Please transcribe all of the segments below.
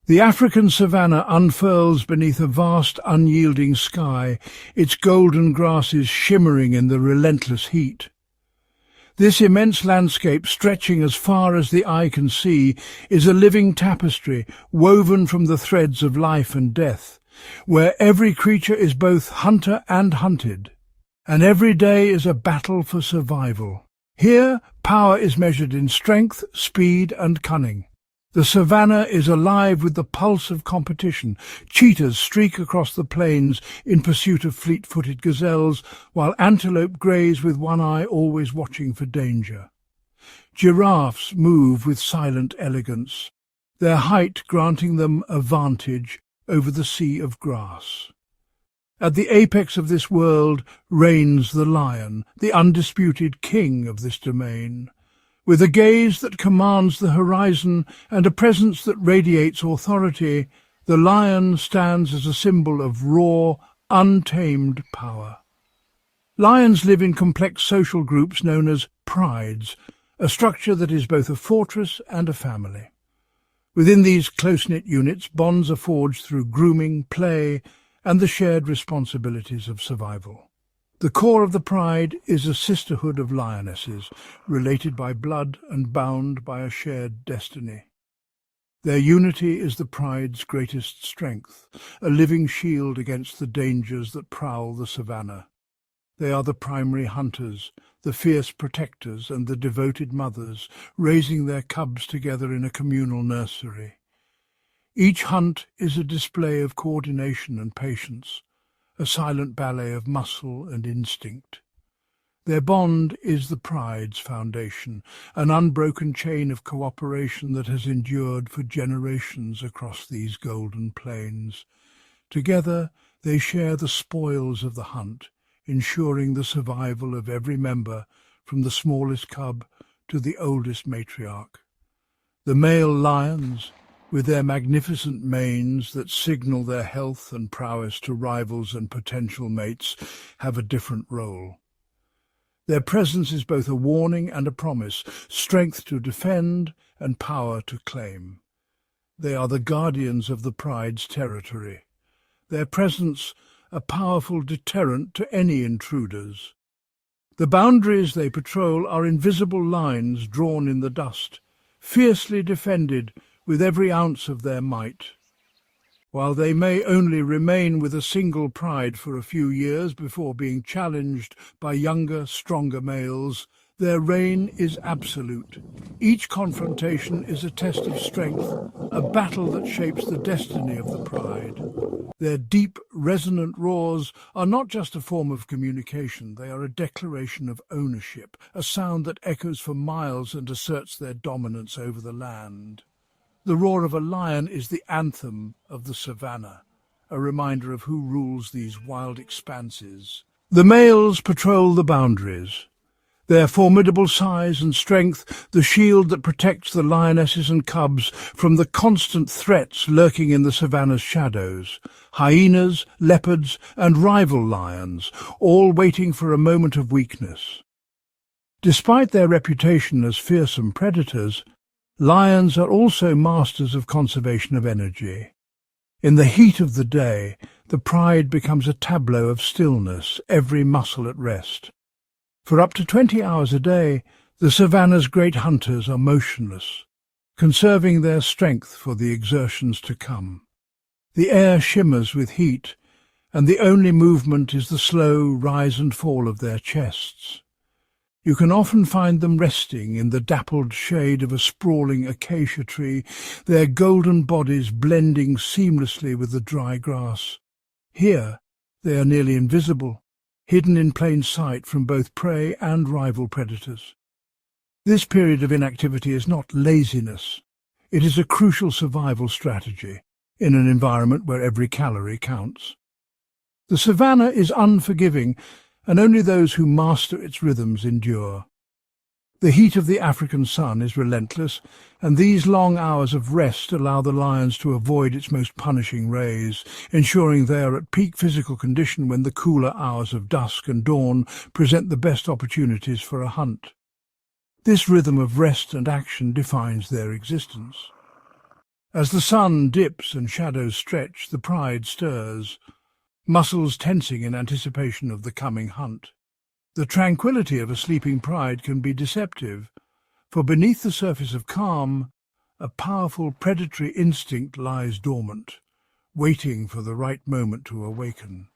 The African savanna unfurls beneath a vast, unyielding sky, its golden grasses shimmering in the relentless heat. This immense landscape, stretching as far as the eye can see, is a living tapestry woven from the threads of life and death, where every creature is both hunter and hunted, and every day is a battle for survival. Here, power is measured in strength, speed, and cunning. The savanna is alive with the pulse of competition. Cheetahs streak across the plains in pursuit of fleet-footed gazelles, while antelope graze with one eye always watching for danger. Giraffes move with silent elegance, their height granting them a vantage over the sea of grass. At the apex of this world reigns the lion, the undisputed king of this domain. With a gaze that commands the horizon and a presence that radiates authority, the lion stands as a symbol of raw, untamed power. Lions live in complex social groups known as prides, a structure that is both a fortress and a family. Within these close-knit units, bonds are forged through grooming, play, and the shared responsibilities of survival. The core of the pride is a sisterhood of lionesses, related by blood and bound by a shared destiny. Their unity is the pride's greatest strength, a living shield against the dangers that prowl the savanna. They are the primary hunters, the fierce protectors, and the devoted mothers, raising their cubs together in a communal nursery. Each hunt is a display of coordination and patience, a silent ballet of muscle and instinct. Their bond is the pride's foundation, an unbroken chain of cooperation that has endured for generations across these golden plains. Together they share the spoils of the hunt, ensuring the survival of every member, from the smallest cub to the oldest matriarch. The male lions, with their magnificent manes that signal their health and prowess to rivals and potential mates, have a different role. Their presence is both a warning and a promise, strength to defend and power to claim. They are the guardians of the pride's territory, their presence a powerful deterrent to any intruders. The boundaries they patrol are invisible lines drawn in the dust, fiercely defended with every ounce of their might. While they may only remain with a single pride for a few years before being challenged by younger, stronger males, their reign is absolute. Each confrontation is a test of strength, a battle that shapes the destiny of the pride. Their deep, resonant roars are not just a form of communication, they are a declaration of ownership, a sound that echoes for miles and asserts their dominance over the land. The roar of a lion is the anthem of the savanna, a reminder of who rules these wild expanses. The males patrol the boundaries, their formidable size and strength the shield that protects the lionesses and cubs from the constant threats lurking in the savanna's shadows. Hyenas, leopards, and rival lions, all waiting for a moment of weakness. Despite their reputation as fearsome predators, lions are also masters of conservation of energy. In the heat of the day, the pride becomes a tableau of stillness, every muscle at rest. For up to 20 hours a day, the savanna's great hunters are motionless, conserving their strength for the exertions to come. The air shimmers with heat, and the only movement is the slow rise and fall of their chests. You can often find them resting in the dappled shade of a sprawling acacia tree, their golden bodies blending seamlessly with the dry grass. Here, they are nearly invisible, hidden in plain sight from both prey and rival predators. This period of inactivity is not laziness. It is a crucial survival strategy in an environment where every calorie counts. The savanna is unforgiving, and only those who master its rhythms endure. The heat of the African sun is relentless, and these long hours of rest allow the lions to avoid its most punishing rays, ensuring they are at peak physical condition when the cooler hours of dusk and dawn present the best opportunities for a hunt. This rhythm of rest and action defines their existence. As the sun dips and shadows stretch, the pride stirs, muscles tensing in anticipation of the coming hunt. The tranquility of a sleeping pride can be deceptive, for beneath the surface of calm, a powerful predatory instinct lies dormant, waiting for the right moment to awaken.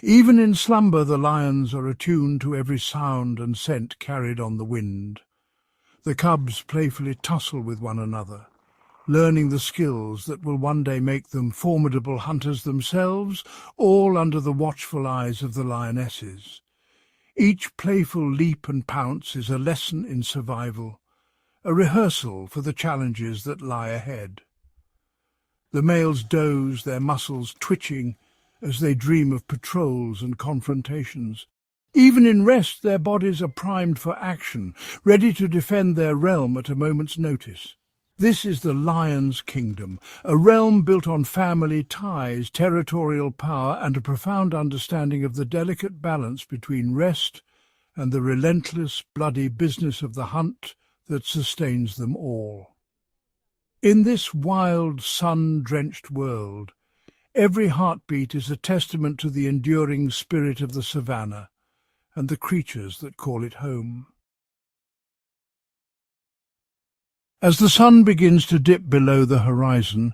Even in slumber, the lions are attuned to every sound and scent carried on the wind. The cubs playfully tussle with one another, learning the skills that will one day make them formidable hunters themselves, all under the watchful eyes of the lionesses. Each playful leap and pounce is a lesson in survival, a rehearsal for the challenges that lie ahead. The males doze, their muscles twitching as they dream of patrols and confrontations. Even in rest, their bodies are primed for action, ready to defend their realm at a moment's notice. This is the lion's kingdom, a realm built on family ties, territorial power, and a profound understanding of the delicate balance between rest and the relentless, bloody business of the hunt that sustains them all. In this wild, sun-drenched world, every heartbeat is a testament to the enduring spirit of the Savanna and the creatures that call it home. As the sun begins to dip below the horizon,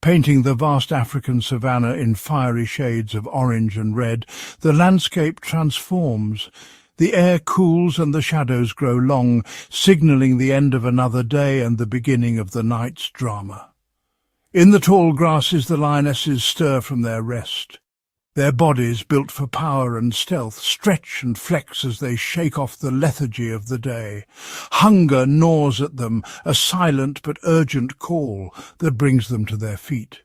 painting the vast African savanna in fiery shades of orange and red, the landscape transforms. The air cools and the shadows grow long, signalling the end of another day and the beginning of the night's drama. In the tall grasses the lionesses stir from their rest. Their bodies, built for power and stealth, stretch and flex as they shake off the lethargy of the day. Hunger gnaws at them, a silent but urgent call that brings them to their feet.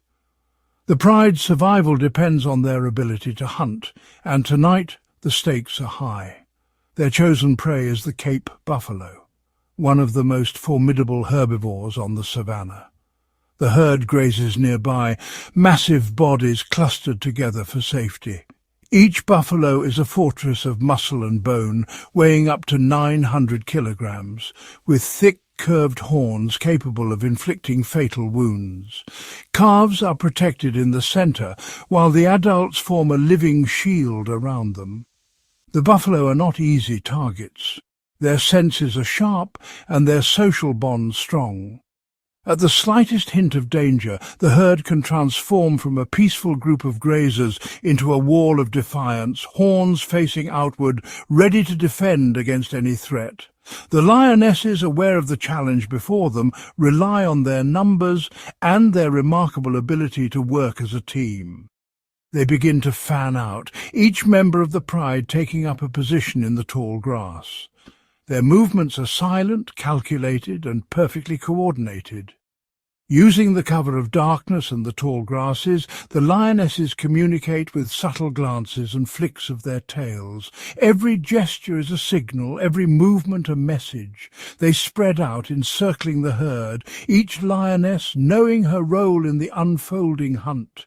The pride's survival depends on their ability to hunt, and tonight the stakes are high. Their chosen prey is the Cape buffalo, one of the most formidable herbivores on the savanna. The herd grazes nearby, massive bodies clustered together for safety. Each buffalo is a fortress of muscle and bone, weighing up to 900 kilograms, with thick, curved horns capable of inflicting fatal wounds. Calves are protected in the center, while the adults form a living shield around them. The buffalo are not easy targets. Their senses are sharp and their social bonds strong. At the slightest hint of danger, the herd can transform from a peaceful group of grazers into a wall of defiance, horns facing outward, ready to defend against any threat. The lionesses, aware of the challenge before them, rely on their numbers and their remarkable ability to work as a team. They begin to fan out, each member of the pride taking up a position in the tall grass. Their movements are silent, calculated, and perfectly coordinated. Using the cover of darkness and the tall grasses, the lionesses communicate with subtle glances and flicks of their tails. Every gesture is a signal, every movement a message. They spread out, encircling the herd, each lioness knowing her role in the unfolding hunt.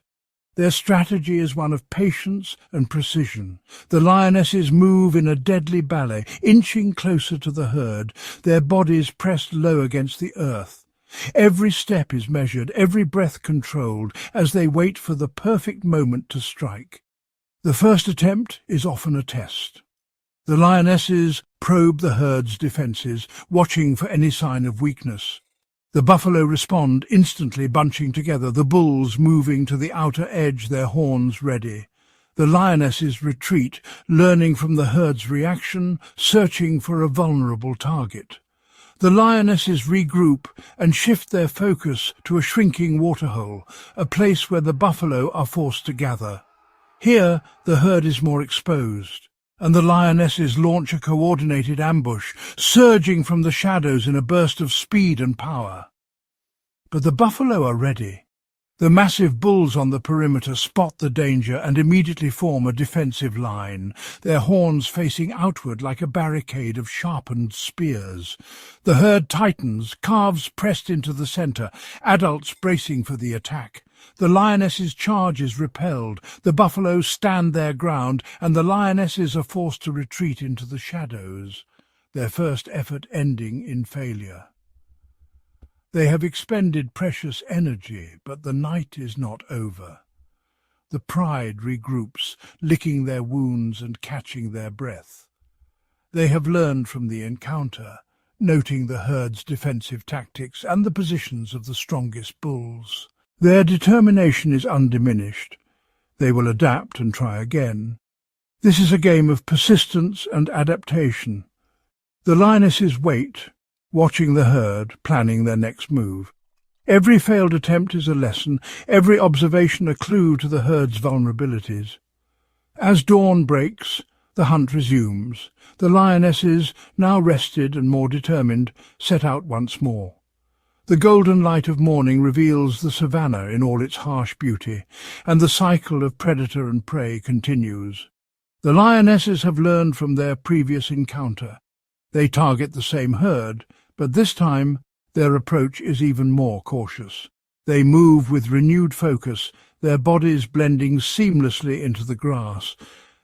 Their strategy is one of patience and precision. The lionesses move in a deadly ballet, inching closer to the herd, their bodies pressed low against the earth. Every step is measured, every breath controlled, as they wait for the perfect moment to strike. The first attempt is often a test. The lionesses probe the herd's defences, watching for any sign of weakness. The buffalo respond, instantly bunching together, the bulls moving to the outer edge, their horns ready. The lionesses retreat, learning from the herd's reaction, searching for a vulnerable target. The lionesses regroup and shift their focus to a shrinking waterhole, a place where the buffalo are forced to gather. Here, the herd is more exposed, and the lionesses launch a coordinated ambush, surging from the shadows in a burst of speed and power. But the buffalo are ready. The massive bulls on the perimeter spot the danger and immediately form a defensive line, their horns facing outward like a barricade of sharpened spears. The herd tightens, calves pressed into the center, adults bracing for the attack. The lioness's charge is repelled, the buffaloes stand their ground, and the lionesses are forced to retreat into the shadows, their first effort ending in failure. They have expended precious energy, but the night is not over. The pride regroups, licking their wounds and catching their breath. They have learned from the encounter, noting the herd's defensive tactics and the positions of the strongest bulls. Their determination is undiminished. They will adapt and try again. This is a game of persistence and adaptation. The lionesses wait, watching the herd, planning their next move. Every failed attempt is a lesson, every observation a clue to the herd's vulnerabilities. As dawn breaks, the hunt resumes. The lionesses, now rested and more determined, set out once more. The golden light of morning reveals the savanna in all its harsh beauty, and the cycle of predator and prey continues. The lionesses have learned from their previous encounter. They target the same herd, but this time their approach is even more cautious. They move with renewed focus, their bodies blending seamlessly into the grass.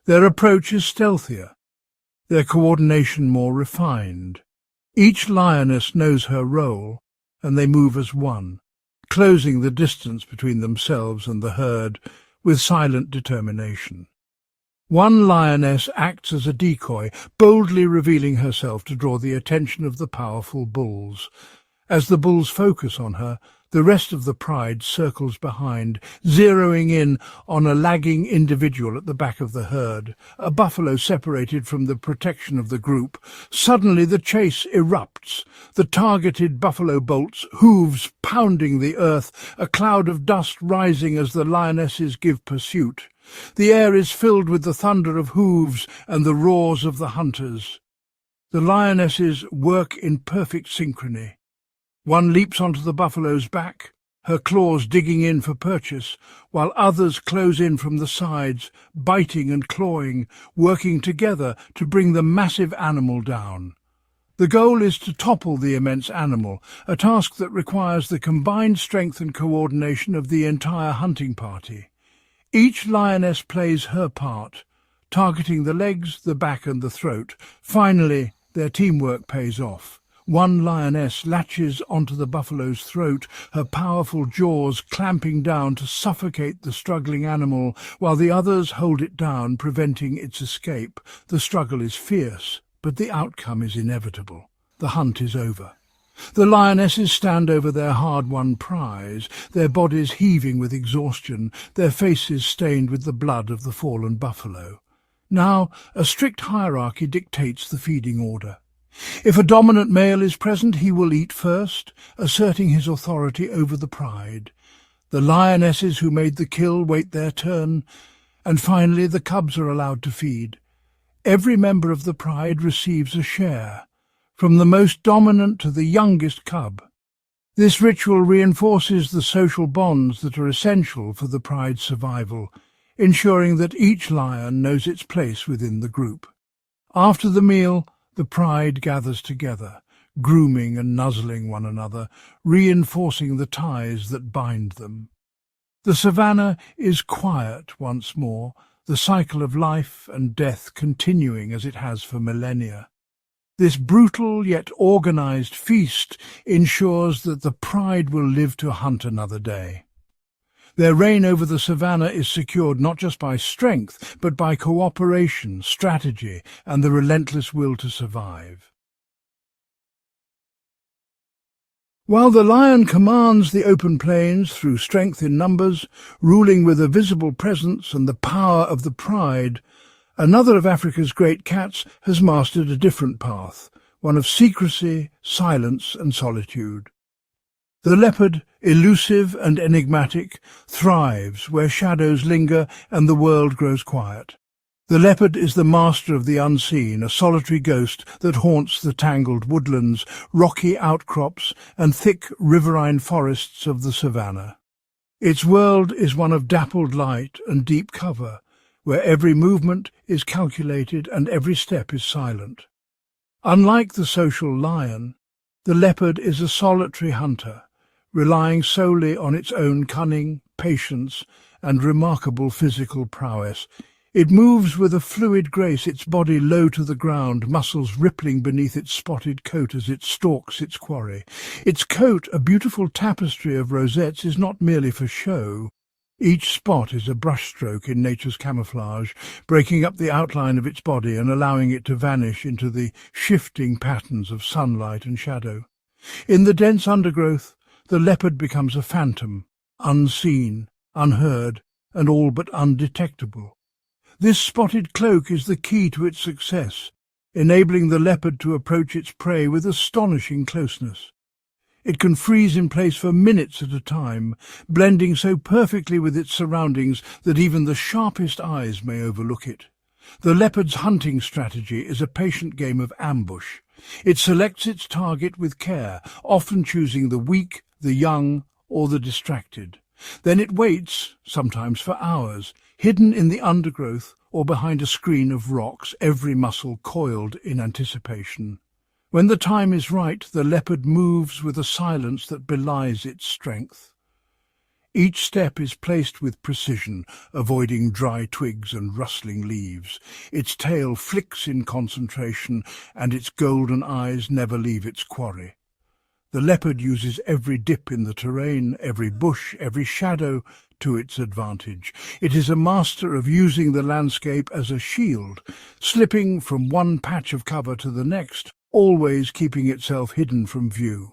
Their approach is stealthier, their coordination more refined. Each lioness knows her role, and they move as one, closing the distance between themselves and the herd with silent determination. One lioness acts as a decoy, boldly revealing herself to draw the attention of the powerful bulls. As the bulls focus on her, the rest of the pride circles behind, zeroing in on a lagging individual at the back of the herd, a buffalo separated from the protection of the group. Suddenly the chase erupts, the targeted buffalo bolts, hooves pounding the earth, a cloud of dust rising as the lionesses give pursuit. The air is filled with the thunder of hooves and the roars of the hunters. The lionesses work in perfect synchrony. One leaps onto the buffalo's back, her claws digging in for purchase, while others close in from the sides, biting and clawing, working together to bring the massive animal down. The goal is to topple the immense animal, a task that requires the combined strength and coordination of the entire hunting party. Each lioness plays her part, targeting the legs, the back and the throat. Finally, their teamwork pays off. One lioness latches onto the buffalo's throat, her powerful jaws clamping down to suffocate the struggling animal, while the others hold it down, preventing its escape. The struggle is fierce, but the outcome is inevitable. The hunt is over. The lionesses stand over their hard-won prize, their bodies heaving with exhaustion, their faces stained with the blood of the fallen buffalo. Now, a strict hierarchy dictates the feeding order. If a dominant male is present, he will eat first, asserting his authority over the pride. The lionesses who made the kill wait their turn, and finally the cubs are allowed to feed. Every member of the pride receives a share, from the most dominant to the youngest cub. This ritual reinforces the social bonds that are essential for the pride's survival, ensuring that each lion knows its place within the group. After the meal, the pride gathers together, grooming and nuzzling one another, reinforcing the ties that bind them. The savanna is quiet once more, the cycle of life and death continuing as it has for millennia. This brutal yet organized feast ensures that the pride will live to hunt another day. Their reign over the savanna is secured not just by strength, but by cooperation, strategy, and the relentless will to survive. While the lion commands the open plains through strength in numbers, ruling with a visible presence and the power of the pride, another of Africa's great cats has mastered a different path, one of secrecy, silence, and solitude. The leopard, elusive and enigmatic, thrives where shadows linger and the world grows quiet. The leopard is the master of the unseen, a solitary ghost that haunts the tangled woodlands, rocky outcrops, and thick riverine forests of the savanna. Its world is one of dappled light and deep cover, where every movement is calculated and every step is silent. Unlike the social lion, the leopard is a solitary hunter, relying solely on its own cunning, patience, and remarkable physical prowess. It moves with a fluid grace, its body low to the ground, muscles rippling beneath its spotted coat as it stalks its quarry. Its coat, a beautiful tapestry of rosettes, is not merely for show. Each spot is a brushstroke in nature's camouflage, breaking up the outline of its body and allowing it to vanish into the shifting patterns of sunlight and shadow. In the dense undergrowth, the leopard becomes a phantom, unseen, unheard, and all but undetectable. This spotted cloak is the key to its success, enabling the leopard to approach its prey with astonishing closeness. It can freeze in place for minutes at a time, blending so perfectly with its surroundings that even the sharpest eyes may overlook it. The leopard's hunting strategy is a patient game of ambush. It selects its target with care, often choosing the weak, the young, or the distracted. Then it waits, sometimes for hours, hidden in the undergrowth or behind a screen of rocks, every muscle coiled in anticipation. When the time is right, the leopard moves with a silence that belies its strength. Each step is placed with precision, avoiding dry twigs and rustling leaves. Its tail flicks in concentration, and its golden eyes never leave its quarry. The leopard uses every dip in the terrain, every bush, every shadow to its advantage. It is a master of using the landscape as a shield, slipping from one patch of cover to the next, always keeping itself hidden from view.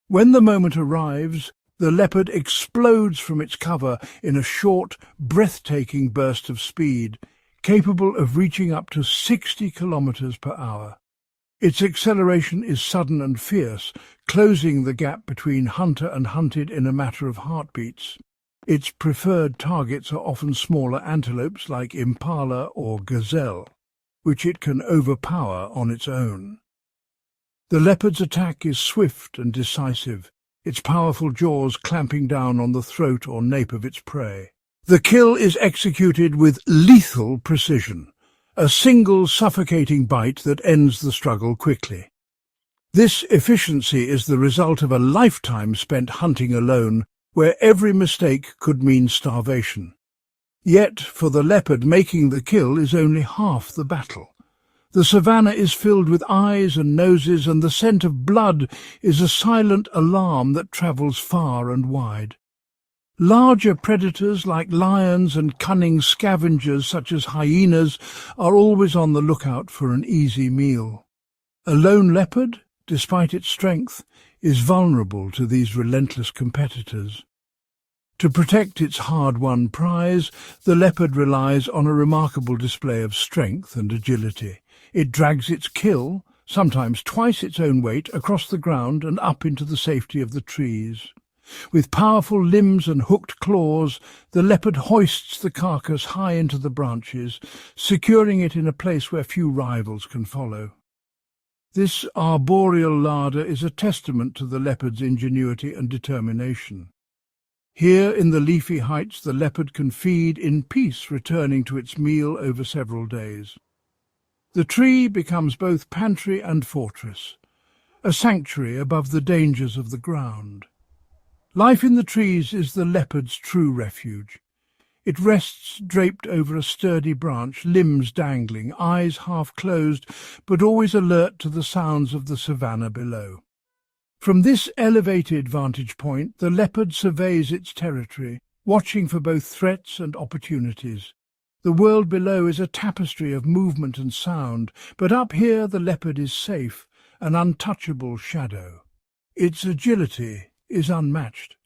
When the moment arrives, the leopard explodes from its cover in a short, breathtaking burst of speed, capable of reaching up to 60 kilometers per hour. Its acceleration is sudden and fierce, closing the gap between hunter and hunted in a matter of heartbeats. Its preferred targets are often smaller antelopes like impala or gazelle, which it can overpower on its own. The leopard's attack is swift and decisive, its powerful jaws clamping down on the throat or nape of its prey. The kill is executed with lethal precision, a single suffocating bite that ends the struggle quickly. This efficiency is the result of a lifetime spent hunting alone, where every mistake could mean starvation. Yet, for the leopard, making the kill is only half the battle. The savanna is filled with eyes and noses, and the scent of blood is a silent alarm that travels far and wide. Larger predators like lions and cunning scavengers such as hyenas are always on the lookout for an easy meal. A lone leopard, despite its strength, is vulnerable to these relentless competitors. To protect its hard-won prize, the leopard relies on a remarkable display of strength and agility. It drags its kill, sometimes twice its own weight, across the ground and up into the safety of the trees. With powerful limbs and hooked claws, the leopard hoists the carcass high into the branches, securing it in a place where few rivals can follow. This arboreal larder is a testament to the leopard's ingenuity and determination. Here in the leafy heights the leopard can feed in peace, returning to its meal over several days. The tree becomes both pantry and fortress, a sanctuary above the dangers of the ground. Life in the trees is the leopard's true refuge. It rests draped over a sturdy branch, limbs dangling, eyes half closed, but always alert to the sounds of the savanna below. From this elevated vantage point, the leopard surveys its territory, watching for both threats and opportunities. The world below is a tapestry of movement and sound, but up here the leopard is safe, an untouchable shadow. Its agility is unmatched.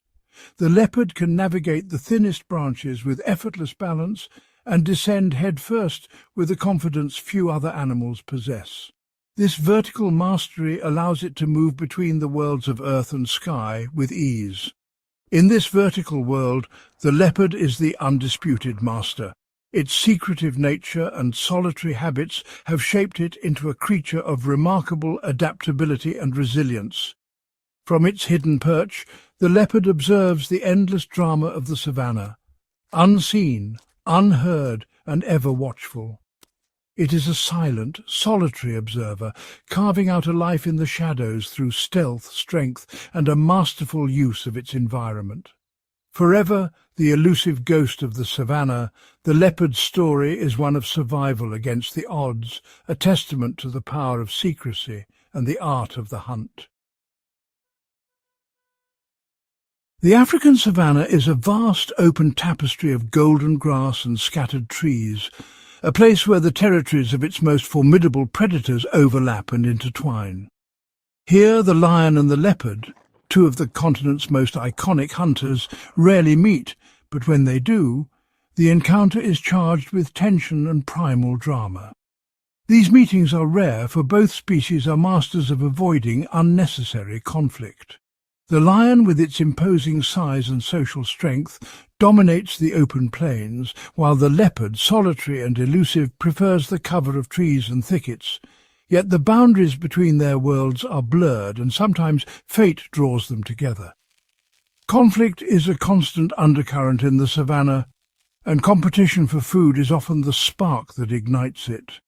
The leopard can navigate the thinnest branches with effortless balance and descend headfirst with a confidence few other animals possess. This vertical mastery allows it to move between the worlds of earth and sky with ease. In this vertical world, the leopard is the undisputed master. Its secretive nature and solitary habits have shaped it into a creature of remarkable adaptability and resilience. From its hidden perch, the leopard observes the endless drama of the savanna, unseen, unheard, and ever watchful. It is a silent, solitary observer, carving out a life in the shadows through stealth, strength, and a masterful use of its environment. Forever the elusive ghost of the savannah, the leopard's story is one of survival against the odds, a testament to the power of secrecy and the art of the hunt. The African savanna is a vast open tapestry of golden grass and scattered trees, a place where the territories of its most formidable predators overlap and intertwine. Here the lion and the leopard, two of the continent's most iconic hunters, rarely meet, but when they do, the encounter is charged with tension and primal drama. These meetings are rare, for both species are masters of avoiding unnecessary conflict. The lion, with its imposing size and social strength, dominates the open plains, while the leopard, solitary and elusive, prefers the cover of trees and thickets. Yet the boundaries between their worlds are blurred, and sometimes fate draws them together. Conflict is a constant undercurrent in the savannah, and competition for food is often the spark that ignites it.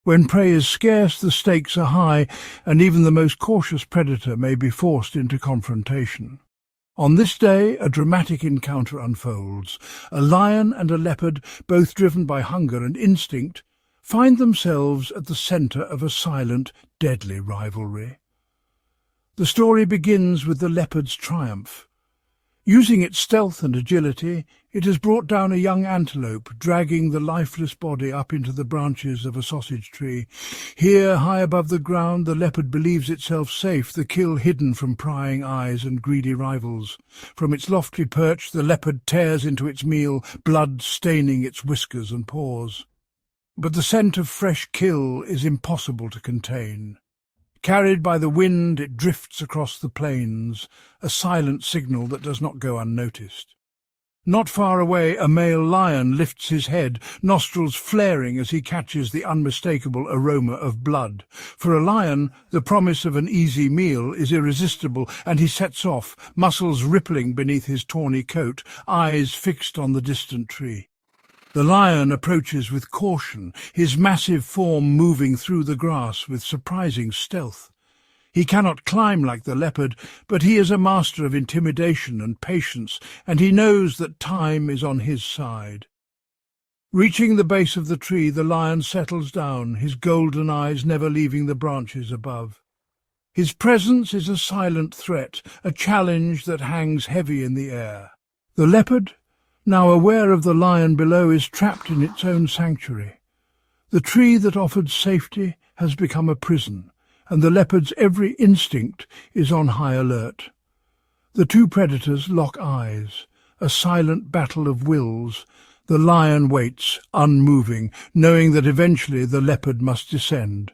When prey is scarce, the stakes are high, and even the most cautious predator may be forced into confrontation. On this day, a dramatic encounter unfolds. A lion and a leopard, both driven by hunger and instinct, find themselves at the centre of a silent, deadly rivalry. The story begins with the leopard's triumph. Using its stealth and agility, it has brought down a young antelope, dragging the lifeless body up into the branches of a sausage tree. Here, high above the ground, the leopard believes itself safe, the kill hidden from prying eyes and greedy rivals. From its lofty perch, the leopard tears into its meal, blood staining its whiskers and paws. But the scent of fresh kill is impossible to contain. Carried by the wind, it drifts across the plains, a silent signal that does not go unnoticed. Not far away, a male lion lifts his head, nostrils flaring as he catches the unmistakable aroma of blood. For a lion, the promise of an easy meal is irresistible, and he sets off, muscles rippling beneath his tawny coat, eyes fixed on the distant tree. The lion approaches with caution, his massive form moving through the grass with surprising stealth. He cannot climb like the leopard, but he is a master of intimidation and patience, and he knows that time is on his side. Reaching the base of the tree, the lion settles down, his golden eyes never leaving the branches above. His presence is a silent threat, a challenge that hangs heavy in the air. The leopard, now aware of the lion below, is trapped in its own sanctuary. The tree that offered safety has become a prison, and the leopard's every instinct is on high alert. The two predators lock eyes, a silent battle of wills. The lion waits, unmoving, knowing that eventually the leopard must descend.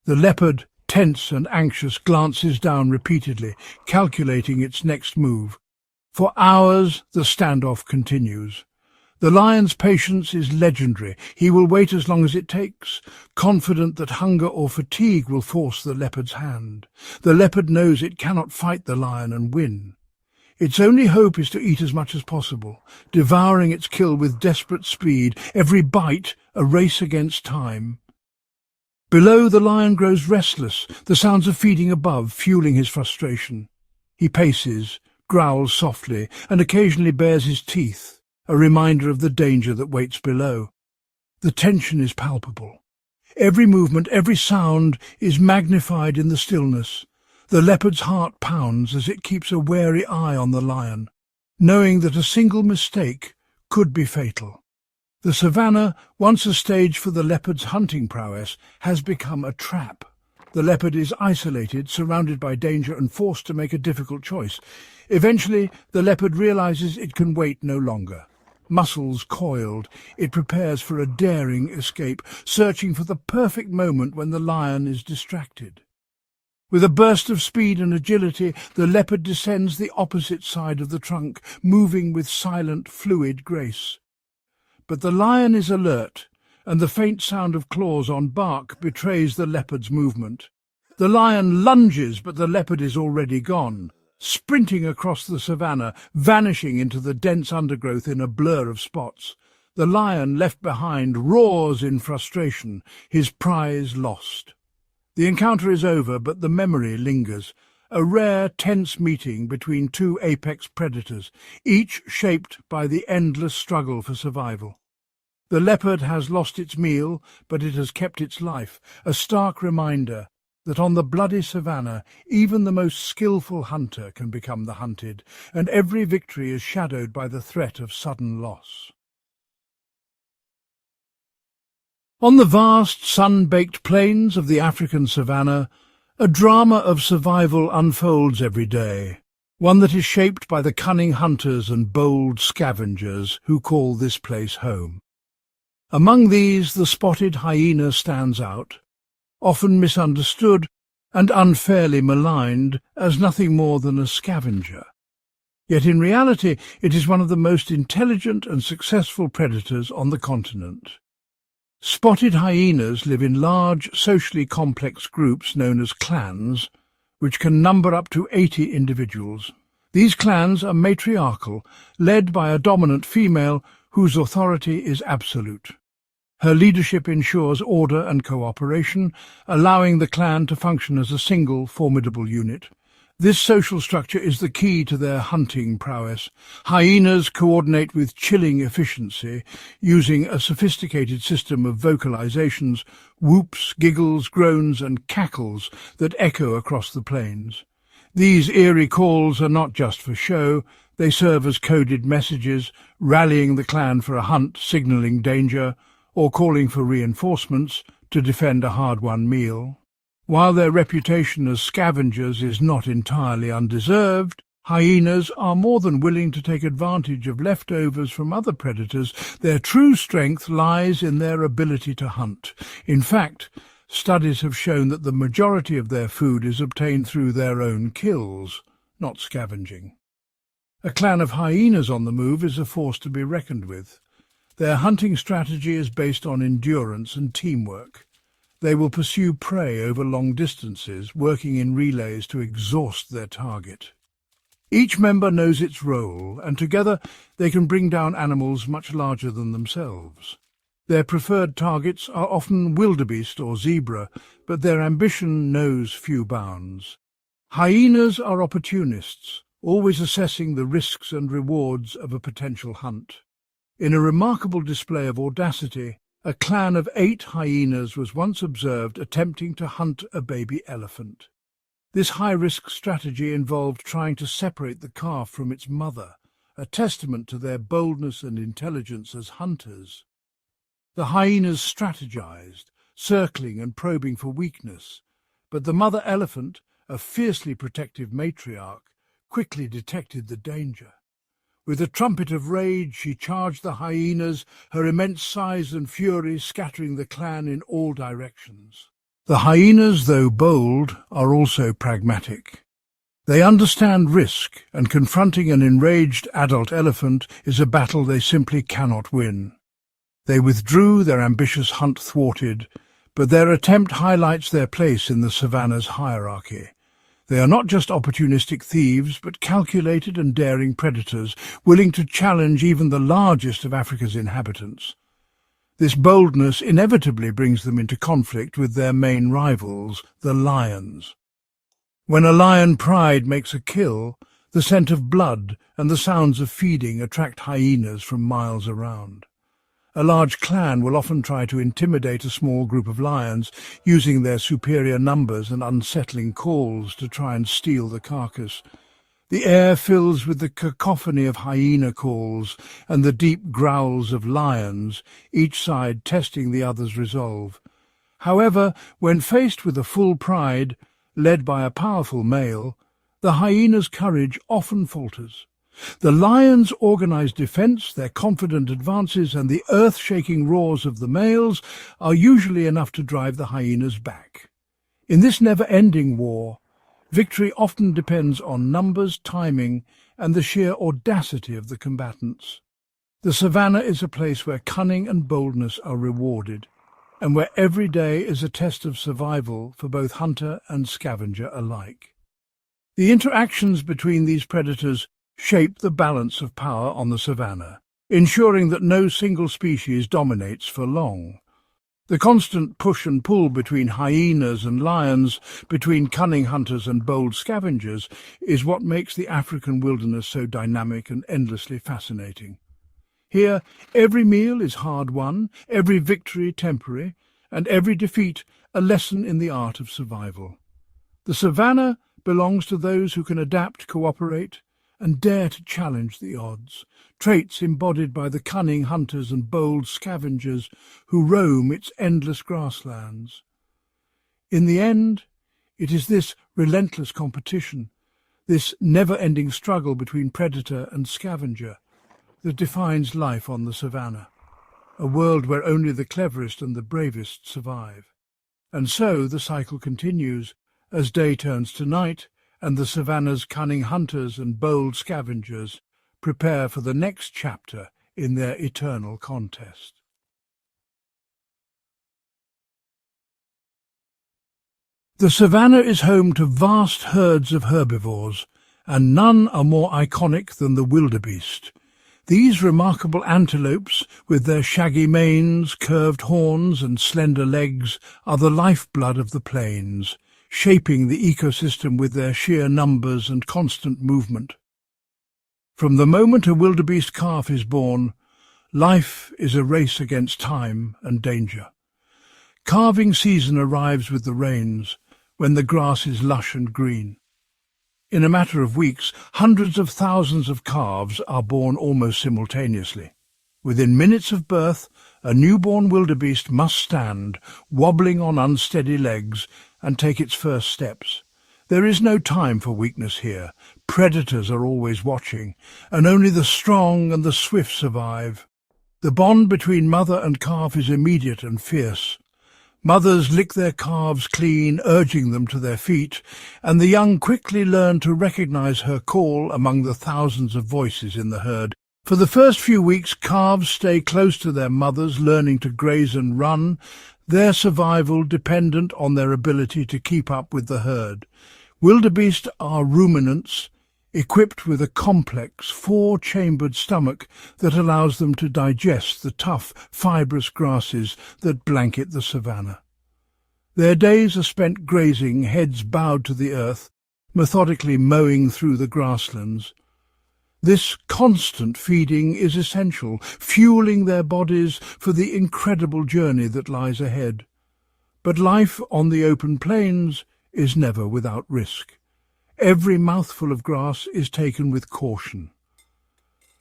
The leopard, tense and anxious, glances down repeatedly, calculating its next move. For hours the standoff continues. The lion's patience is legendary. He will wait as long as it takes, confident that hunger or fatigue will force the leopard's hand. The leopard knows it cannot fight the lion and win. Its only hope is to eat as much as possible, devouring its kill with desperate speed, every bite a race against time. Below, the lion grows restless, the sounds of feeding above fueling his frustration. He paces, growls softly, and occasionally bares his teeth, a reminder of the danger that waits below. The tension is palpable. Every movement, every sound is magnified in the stillness. The leopard's heart pounds as it keeps a wary eye on the lion, knowing that a single mistake could be fatal. The savannah, once a stage for the leopard's hunting prowess, has become a trap. The leopard is isolated, surrounded by danger, and forced to make a difficult choice. Eventually, the leopard realizes it can wait no longer. Muscles coiled, it prepares for a daring escape, searching for the perfect moment when the lion is distracted. With a burst of speed and agility, the leopard descends the opposite side of the trunk, moving with silent, fluid grace. But the lion is alert, and the faint sound of claws on bark betrays the leopard's movement. The lion lunges, but the leopard is already gone, sprinting across the savannah, vanishing into the dense undergrowth in a blur of spots. The lion, left behind, roars in frustration, his prize lost. The encounter is over, but the memory lingers. a rare, tense meeting between two apex predators, each shaped by the endless struggle for survival. The leopard has lost its meal, but it has kept its life, a stark reminder that on the bloody savannah even the most skillful hunter can become the hunted, and every victory is shadowed by the threat of sudden loss. On the vast, sun-baked plains of the African savannah, a drama of survival unfolds every day, one that is shaped by the cunning hunters and bold scavengers who call this place home. Among these, the spotted hyena stands out, often misunderstood and unfairly maligned as nothing more than a scavenger. Yet in reality, it is one of the most intelligent and successful predators on the continent. Spotted hyenas live in large, socially complex groups known as clans, which can number up to 80 individuals. These clans are matriarchal, led by a dominant female whose authority is absolute. Her leadership ensures order and cooperation, allowing the clan to function as a single, formidable unit. This social structure is the key to their hunting prowess. Hyenas coordinate with chilling efficiency, using a sophisticated system of vocalizations, whoops, giggles, groans and cackles that echo across the plains. These eerie calls are not just for show, they serve as coded messages, rallying the clan for a hunt, signalling danger, or calling for reinforcements to defend a hard-won meal. While their reputation as scavengers is not entirely undeserved, hyenas are more than willing to take advantage of leftovers from other predators. Their true strength lies in their ability to hunt. In fact, studies have shown that the majority of their food is obtained through their own kills, not scavenging. A clan of hyenas on the move is a force to be reckoned with. Their hunting strategy is based on endurance and teamwork. They will pursue prey over long distances, working in relays to exhaust their target. Each member knows its role, and together they can bring down animals much larger than themselves. Their preferred targets are often wildebeest or zebra, but their ambition knows few bounds. Hyenas are opportunists, always assessing the risks and rewards of a potential hunt. In a remarkable display of audacity, a clan of 8 hyenas was once observed attempting to hunt a baby elephant. This high-risk strategy involved trying to separate the calf from its mother, a testament to their boldness and intelligence as hunters. The hyenas strategized, circling and probing for weakness, but the mother elephant, a fiercely protective matriarch, quickly detected the danger. With a trumpet of rage, she charged the hyenas, her immense size and fury scattering the clan in all directions. The hyenas, though bold, are also pragmatic. They understand risk, and confronting an enraged adult elephant is a battle they simply cannot win. They withdrew, their ambitious hunt thwarted, but their attempt highlights their place in the savannah's hierarchy. They are not just opportunistic thieves, but calculated and daring predators, willing to challenge even the largest of Africa's inhabitants. This boldness inevitably brings them into conflict with their main rivals, the lions. When a lion pride makes a kill, the scent of blood and the sounds of feeding attract hyenas from miles around. A large clan will often try to intimidate a small group of lions, using their superior numbers and unsettling calls to try and steal the carcass. The air fills with the cacophony of hyena calls and the deep growls of lions, each side testing the other's resolve. However, when faced with a full pride, led by a powerful male, the hyena's courage often falters. The lions' organized defense, their confident advances, and the earth-shaking roars of the males are usually enough to drive the hyenas back. In this never-ending war, victory often depends on numbers, timing, and the sheer audacity of the combatants. The savannah is a place where cunning and boldness are rewarded, and where every day is a test of survival for both hunter and scavenger alike. The interactions between these predators shape the balance of power on the savannah, ensuring that no single species dominates for long. The constant push and pull between hyenas and lions, between cunning hunters and bold scavengers, is what makes the African wilderness so dynamic and endlessly fascinating. Here, every meal is hard won, every victory temporary, and every defeat a lesson in the art of survival. The Savanna belongs to those who can adapt, cooperate, and dare to challenge the odds, traits embodied by the cunning hunters and bold scavengers who roam its endless grasslands. In the end, it is this relentless competition, this never-ending struggle between predator and scavenger, that defines life on the Savanna, a world where only the cleverest and the bravest survive. And so the cycle continues, as day turns to night, and the Savanna's cunning hunters and bold scavengers prepare for the next chapter in their eternal contest. The Savanna is home to vast herds of herbivores, and none are more iconic than the wildebeest. These remarkable antelopes, with their shaggy manes, curved horns and slender legs, are the lifeblood of the plains, shaping the ecosystem with their sheer numbers and constant movement. From the moment a wildebeest calf is born, life is a race against time and danger. Calving season arrives with the rains, when the grass is lush and green. In a matter of weeks, hundreds of thousands of calves are born almost simultaneously. Within minutes of birth, a newborn wildebeest must stand, wobbling on unsteady legs, and take its first steps. There is no time for weakness here. Predators are always watching, and only the strong and the swift survive. The bond between mother and calf is immediate and fierce. Mothers lick their calves clean, urging them to their feet, and the young quickly learn to recognize her call among the thousands of voices in the herd. For the first few weeks, calves stay close to their mothers, learning to graze and run, their survival dependent on their ability to keep up with the herd. Wildebeest are ruminants, equipped with a complex, four-chambered stomach that allows them to digest the tough, fibrous grasses that blanket the savanna. Their days are spent grazing, heads bowed to the earth, methodically mowing through the grasslands. This constant feeding is essential, fueling their bodies for the incredible journey that lies ahead. But life on the open plains is never without risk. Every mouthful of grass is taken with caution.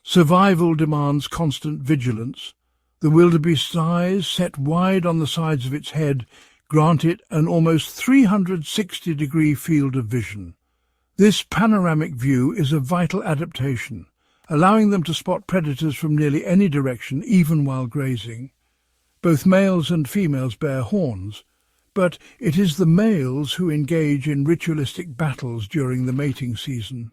Survival demands constant vigilance. The wildebeest's eyes, set wide on the sides of its head, grant it an almost 360-degree field of vision. This panoramic view is a vital adaptation, allowing them to spot predators from nearly any direction, even while grazing. Both males and females bear horns, but it is the males who engage in ritualistic battles during the mating season.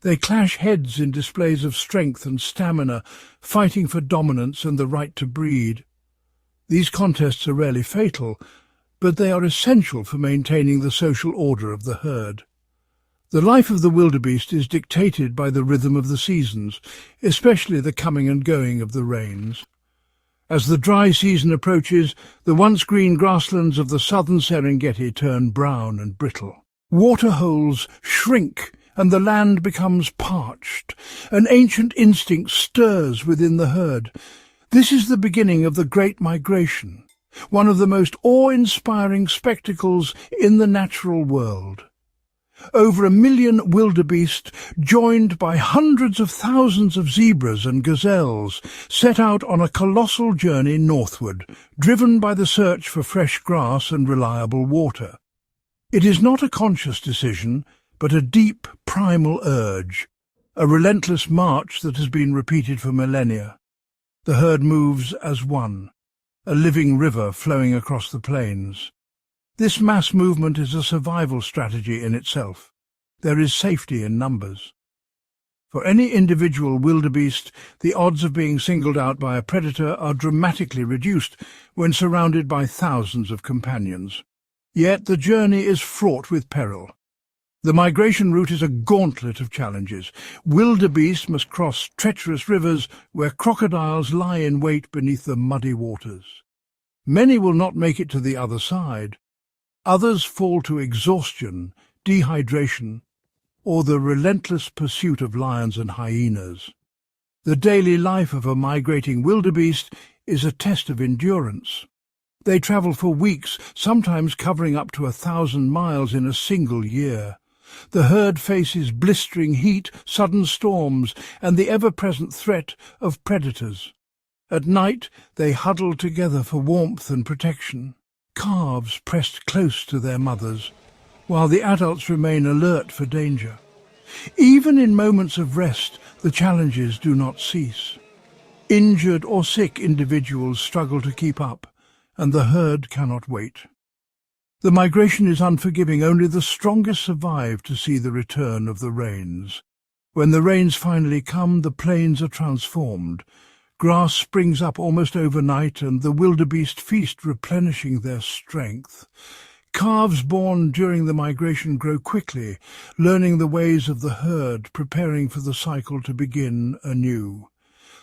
They clash heads in displays of strength and stamina, fighting for dominance and the right to breed. These contests are rarely fatal, but they are essential for maintaining the social order of the herd. The life of the wildebeest is dictated by the rhythm of the seasons, especially the coming and going of the rains. As the dry season approaches, the once green grasslands of the southern Serengeti turn brown and brittle. Waterholes shrink and the land becomes parched. An ancient instinct stirs within the herd. This is the beginning of the Great Migration, one of the most awe-inspiring spectacles in the natural world. Over 1 million wildebeest, joined by hundreds of thousands of zebras and gazelles, set out on a colossal journey northward, driven by the search for fresh grass and reliable water. It is not a conscious decision, but a deep, primal urge, a relentless march that has been repeated for millennia. The herd moves as one, a living river flowing across the plains. This mass movement is a survival strategy in itself. There is safety in numbers. For any individual wildebeest, the odds of being singled out by a predator are dramatically reduced when surrounded by thousands of companions. Yet the journey is fraught with peril. The migration route is a gauntlet of challenges. Wildebeest must cross treacherous rivers where crocodiles lie in wait beneath the muddy waters. Many will not make it to the other side. Others fall to exhaustion, dehydration, or the relentless pursuit of lions and hyenas. The daily life of a migrating wildebeest is a test of endurance. They travel for weeks, sometimes covering up to 1,000 miles in a single year. The herd faces blistering heat, sudden storms, and the ever-present threat of predators. At night, they huddle together for warmth and protection, calves pressed close to their mothers, while the adults remain alert for danger. Even in moments of rest, the challenges do not cease. Injured or sick individuals struggle to keep up, and the herd cannot wait. The migration is unforgiving. Only the strongest survive to see the return of the rains. When the rains finally come, the plains are transformed. Grass springs up almost overnight, and the wildebeest feast, replenishing their strength. Calves born during the migration grow quickly, learning the ways of the herd, preparing for the cycle to begin anew.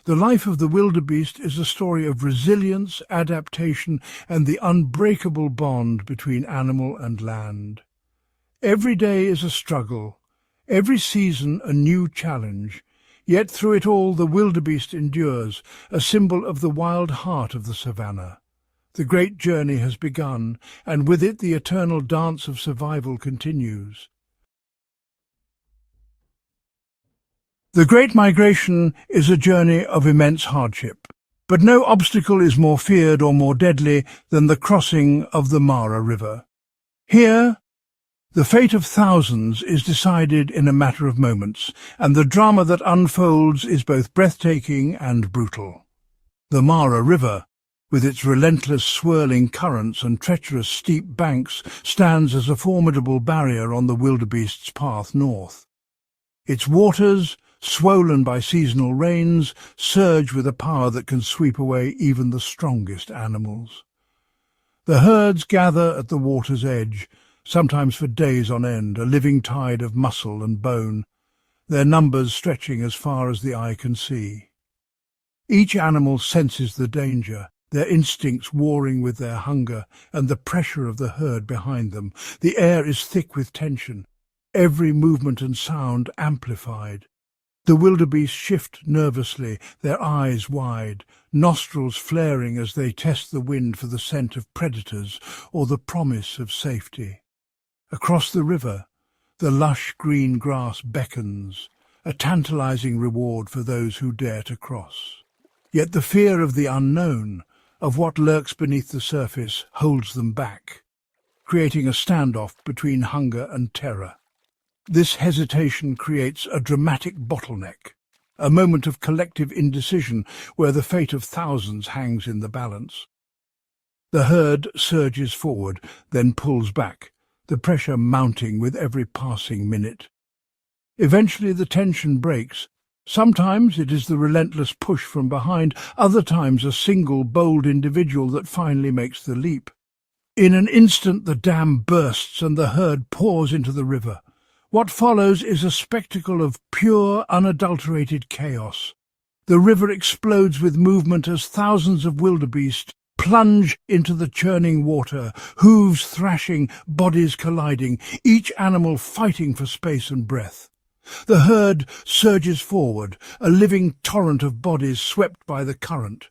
The life of the wildebeest is a story of resilience, adaptation, and the unbreakable bond between animal and land. Every day is a struggle, every season a new challenge, yet through it all the wildebeest endures, a symbol of the wild heart of the savannah. The great journey has begun, and with it the eternal dance of survival continues. The Great Migration is a journey of immense hardship, but no obstacle is more feared or more deadly than the crossing of the Mara River. Here, the fate of thousands is decided in a matter of moments, and the drama that unfolds is both breathtaking and brutal. The Mara River, with its relentless swirling currents and treacherous steep banks, stands as a formidable barrier on the wildebeest's path north. Its waters, swollen by seasonal rains, surge with a power that can sweep away even the strongest animals. The herds gather at the water's edge, sometimes for days on end, a living tide of muscle and bone, their numbers stretching as far as the eye can see. Each animal senses the danger, their instincts warring with their hunger and the pressure of the herd behind them. The air is thick with tension, every movement and sound amplified. The wildebeest shift nervously, their eyes wide, nostrils flaring as they test the wind for the scent of predators or the promise of safety. Across the river, the lush green grass beckons, a tantalizing reward for those who dare to cross. Yet the fear of the unknown, of what lurks beneath the surface, holds them back, creating a standoff between hunger and terror. This hesitation creates a dramatic bottleneck, a moment of collective indecision where the fate of thousands hangs in the balance. The herd surges forward, then pulls back, the pressure mounting with every passing minute. Eventually the tension breaks. Sometimes it is the relentless push from behind, other times a single bold individual that finally makes the leap. In an instant the dam bursts and the herd pours into the river. What follows is a spectacle of pure, unadulterated chaos. The river explodes with movement as thousands of wildebeest plunge into the churning water, hooves thrashing, bodies colliding, each animal fighting for space and breath. The herd surges forward, a living torrent of bodies swept by the current.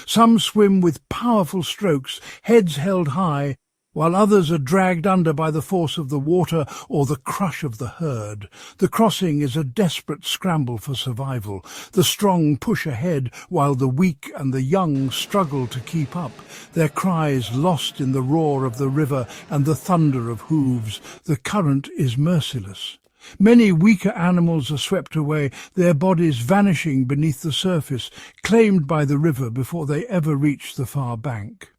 Some swim with powerful strokes, heads held high, while others are dragged under by the force of the water or the crush of the herd. The crossing is a desperate scramble for survival. The strong push ahead, while the weak and the young struggle to keep up, their cries lost in the roar of the river and the thunder of hooves. The current is merciless. Many weaker animals are swept away, their bodies vanishing beneath the surface, claimed by the river before they ever reach the far bank.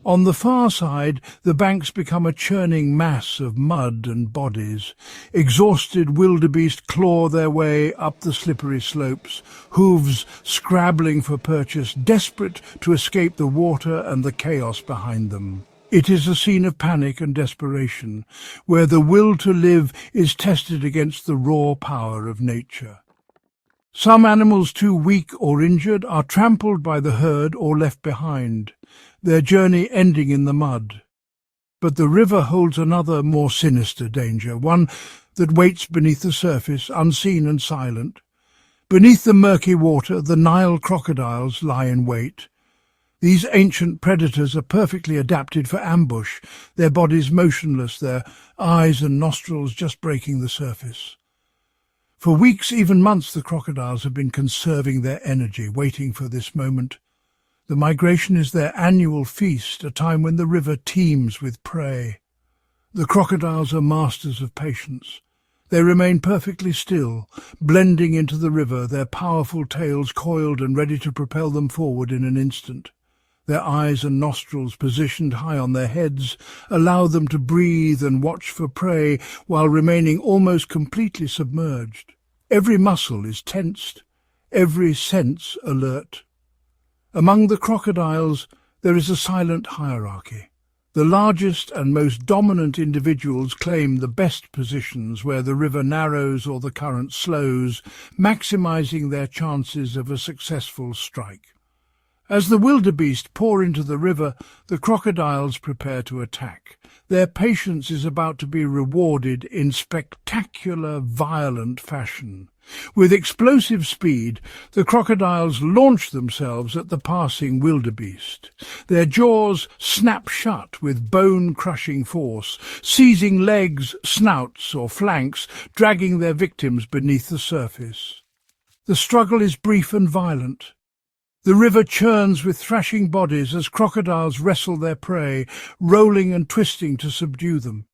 On the far side, the banks become a churning mass of mud and bodies. Exhausted wildebeest claw their way up the slippery slopes, hooves scrabbling for purchase, desperate to escape the water and the chaos behind them. It is a scene of panic and desperation, where the will to live is tested against the raw power of nature. Some animals too weak or injured are trampled by the herd or left behind, their journey ending in the mud. But the river holds another, more sinister danger, one that waits beneath the surface, unseen and silent. Beneath the murky water, the Nile crocodiles lie in wait. These ancient predators are perfectly adapted for ambush, their bodies motionless, their eyes and nostrils just breaking the surface. For weeks, even months, the crocodiles have been conserving their energy, waiting for this moment. The migration is their annual feast, a time when the river teems with prey. The crocodiles are masters of patience. They remain perfectly still, blending into the river, their powerful tails coiled and ready to propel them forward in an instant. Their eyes and nostrils, positioned high on their heads, allow them to breathe and watch for prey while remaining almost completely submerged. Every muscle is tensed, every sense alert. Among the crocodiles, there is a silent hierarchy. The largest and most dominant individuals claim the best positions where the river narrows or the current slows, maximizing their chances of a successful strike. As the wildebeest pour into the river, the crocodiles prepare to attack. Their patience is about to be rewarded in spectacular, violent fashion. With explosive speed, the crocodiles launch themselves at the passing wildebeest. Their jaws snap shut with bone-crushing force, seizing legs, snouts or flanks, dragging their victims beneath the surface. The struggle is brief and violent. The river churns with thrashing bodies as crocodiles wrestle their prey, rolling and twisting to subdue them.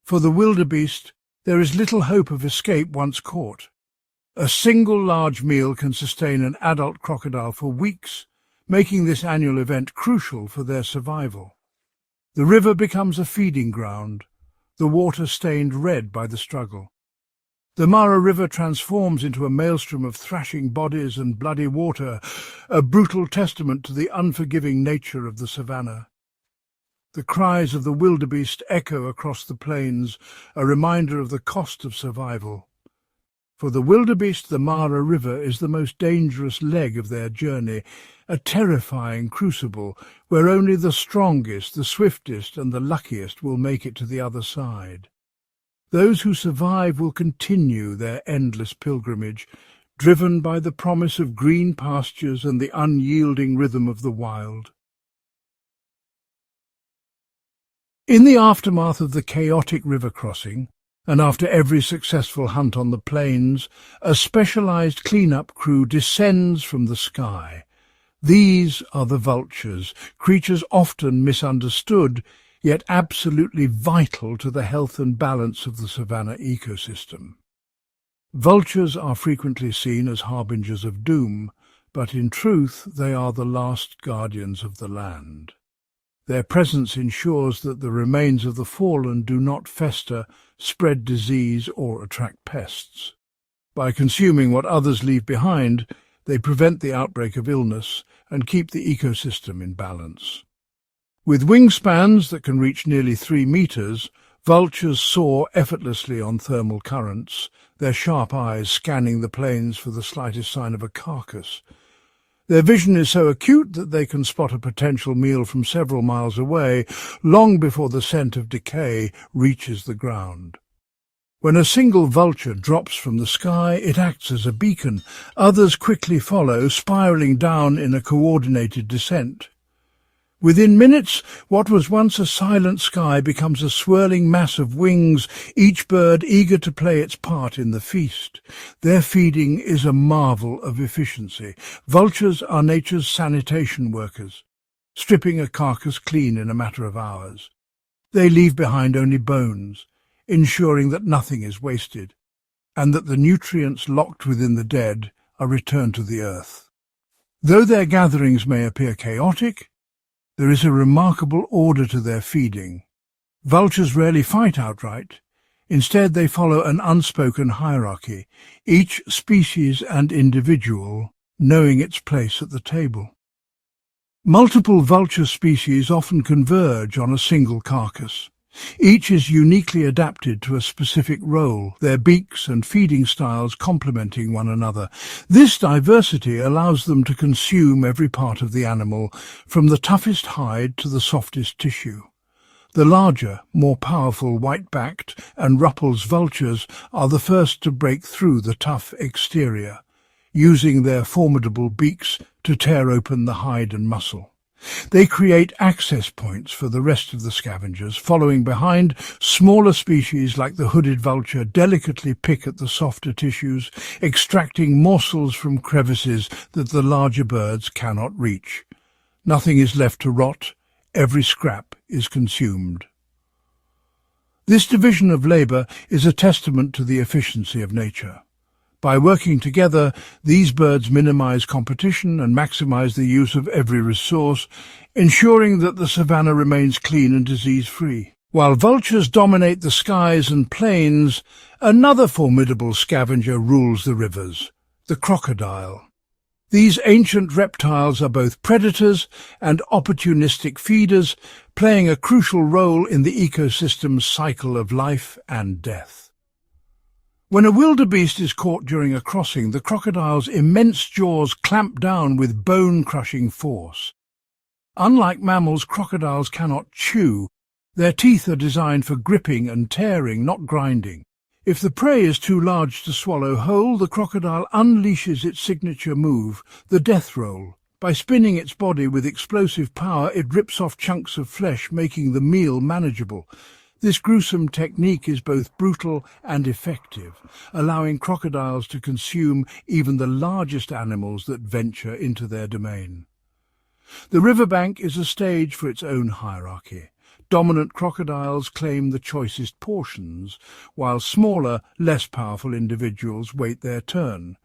For the wildebeest, there is little hope of escape once caught. A single large meal can sustain an adult crocodile for weeks, making this annual event crucial for their survival. The river becomes a feeding ground, the water stained red by the struggle. The Mara River transforms into a maelstrom of thrashing bodies and bloody water, a brutal testament to the unforgiving nature of the Savanna. The cries of the wildebeest echo across the plains, a reminder of the cost of survival. For the wildebeest, the Mara River is the most dangerous leg of their journey, a terrifying crucible where only the strongest, the swiftest and the luckiest will make it to the other side. Those who survive will continue their endless pilgrimage, driven by the promise of green pastures and the unyielding rhythm of the wild. In the aftermath of the chaotic river crossing, and after every successful hunt on the plains, a specialized clean-up crew descends from the sky. These are the vultures, creatures often misunderstood, yet absolutely vital to the health and balance of the savanna ecosystem. Vultures are frequently seen as harbingers of doom, but in truth they are the last guardians of the land. Their presence ensures that the remains of the fallen do not fester, spread disease or attract pests. By consuming what others leave behind, they prevent the outbreak of illness and keep the ecosystem in balance. With wingspans that can reach nearly 3 meters, vultures soar effortlessly on thermal currents, their sharp eyes scanning the plains for the slightest sign of a carcass. Their vision is so acute that they can spot a potential meal from several miles away, long before the scent of decay reaches the ground. When a single vulture drops from the sky, it acts as a beacon. Others quickly follow, spiraling down in a coordinated descent. Within minutes, what was once a silent sky becomes a swirling mass of wings, each bird eager to play its part in the feast. Their feeding is a marvel of efficiency. Vultures are nature's sanitation workers, stripping a carcass clean in a matter of hours. They leave behind only bones, ensuring that nothing is wasted, and that the nutrients locked within the dead are returned to the earth. Though their gatherings may appear chaotic, there is a remarkable order to their feeding. Vultures rarely fight outright. Instead, they follow an unspoken hierarchy, each species and individual knowing its place at the table. Multiple vulture species often converge on a single carcass. Each is uniquely adapted to a specific role, their beaks and feeding styles complementing one another. This diversity allows them to consume every part of the animal, from the toughest hide to the softest tissue. The larger, more powerful white-backed and Ruppel's vultures are the first to break through the tough exterior, using their formidable beaks to tear open the hide and muscle. They create access points for the rest of the scavengers. Following behind, smaller species like the hooded vulture delicately pick at the softer tissues, extracting morsels from crevices that the larger birds cannot reach. Nothing is left to rot, every scrap is consumed. This division of labour is a testament to the efficiency of nature. By working together, these birds minimize competition and maximize the use of every resource, ensuring that the savanna remains clean and disease-free. While vultures dominate the skies and plains, another formidable scavenger rules the rivers, the crocodile. These ancient reptiles are both predators and opportunistic feeders, playing a crucial role in the ecosystem's cycle of life and death. When a wildebeest is caught during a crossing, the crocodile's immense jaws clamp down with bone-crushing force. Unlike mammals, crocodiles cannot chew. Their teeth are designed for gripping and tearing, not grinding. If the prey is too large to swallow whole, the crocodile unleashes its signature move, the death roll. By spinning its body with explosive power, it rips off chunks of flesh, making the meal manageable. This gruesome technique is both brutal and effective, allowing crocodiles to consume even the largest animals that venture into their domain. The riverbank is a stage for its own hierarchy. Dominant crocodiles claim the choicest portions, while smaller, less powerful individuals wait their turn,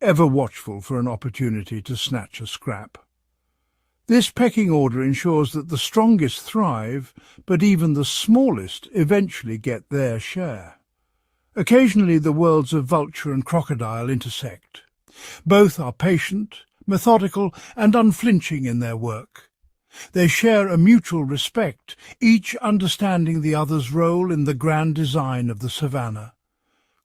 ever watchful for an opportunity to snatch a scrap. This pecking order ensures that the strongest thrive, but even the smallest eventually get their share. Occasionally the worlds of vulture and crocodile intersect. Both are patient, methodical, and unflinching in their work. They share a mutual respect, each understanding the other's role in the grand design of the savanna.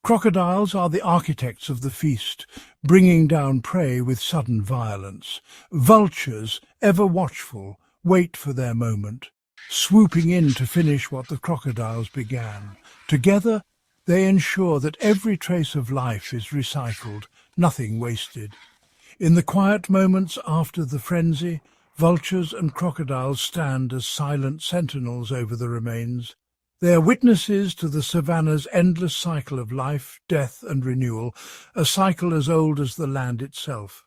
Crocodiles are the architects of the feast, bringing down prey with sudden violence. Vultures, ever watchful, wait for their moment, swooping in to finish what the crocodiles began. Together, they ensure that every trace of life is recycled, nothing wasted. In the quiet moments after the frenzy, vultures and crocodiles stand as silent sentinels over the remains. They are witnesses to the savanna's endless cycle of life, death and renewal, a cycle as old as the land itself.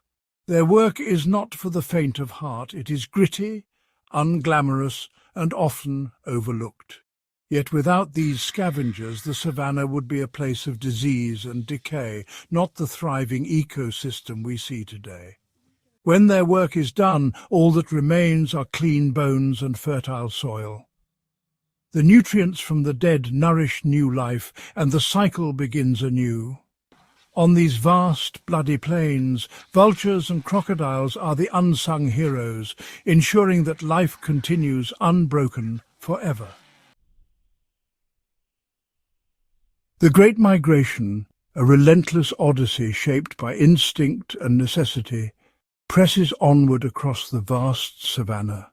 Their work is not for the faint of heart. It is gritty, unglamorous, and often overlooked. Yet without these scavengers, the savanna would be a place of disease and decay, not the thriving ecosystem we see today. When their work is done, all that remains are clean bones and fertile soil. The nutrients from the dead nourish new life, and the cycle begins anew. On these vast, bloody plains, vultures and crocodiles are the unsung heroes, ensuring that life continues unbroken forever. The Great Migration, a relentless odyssey shaped by instinct and necessity, presses onward across the vast savanna.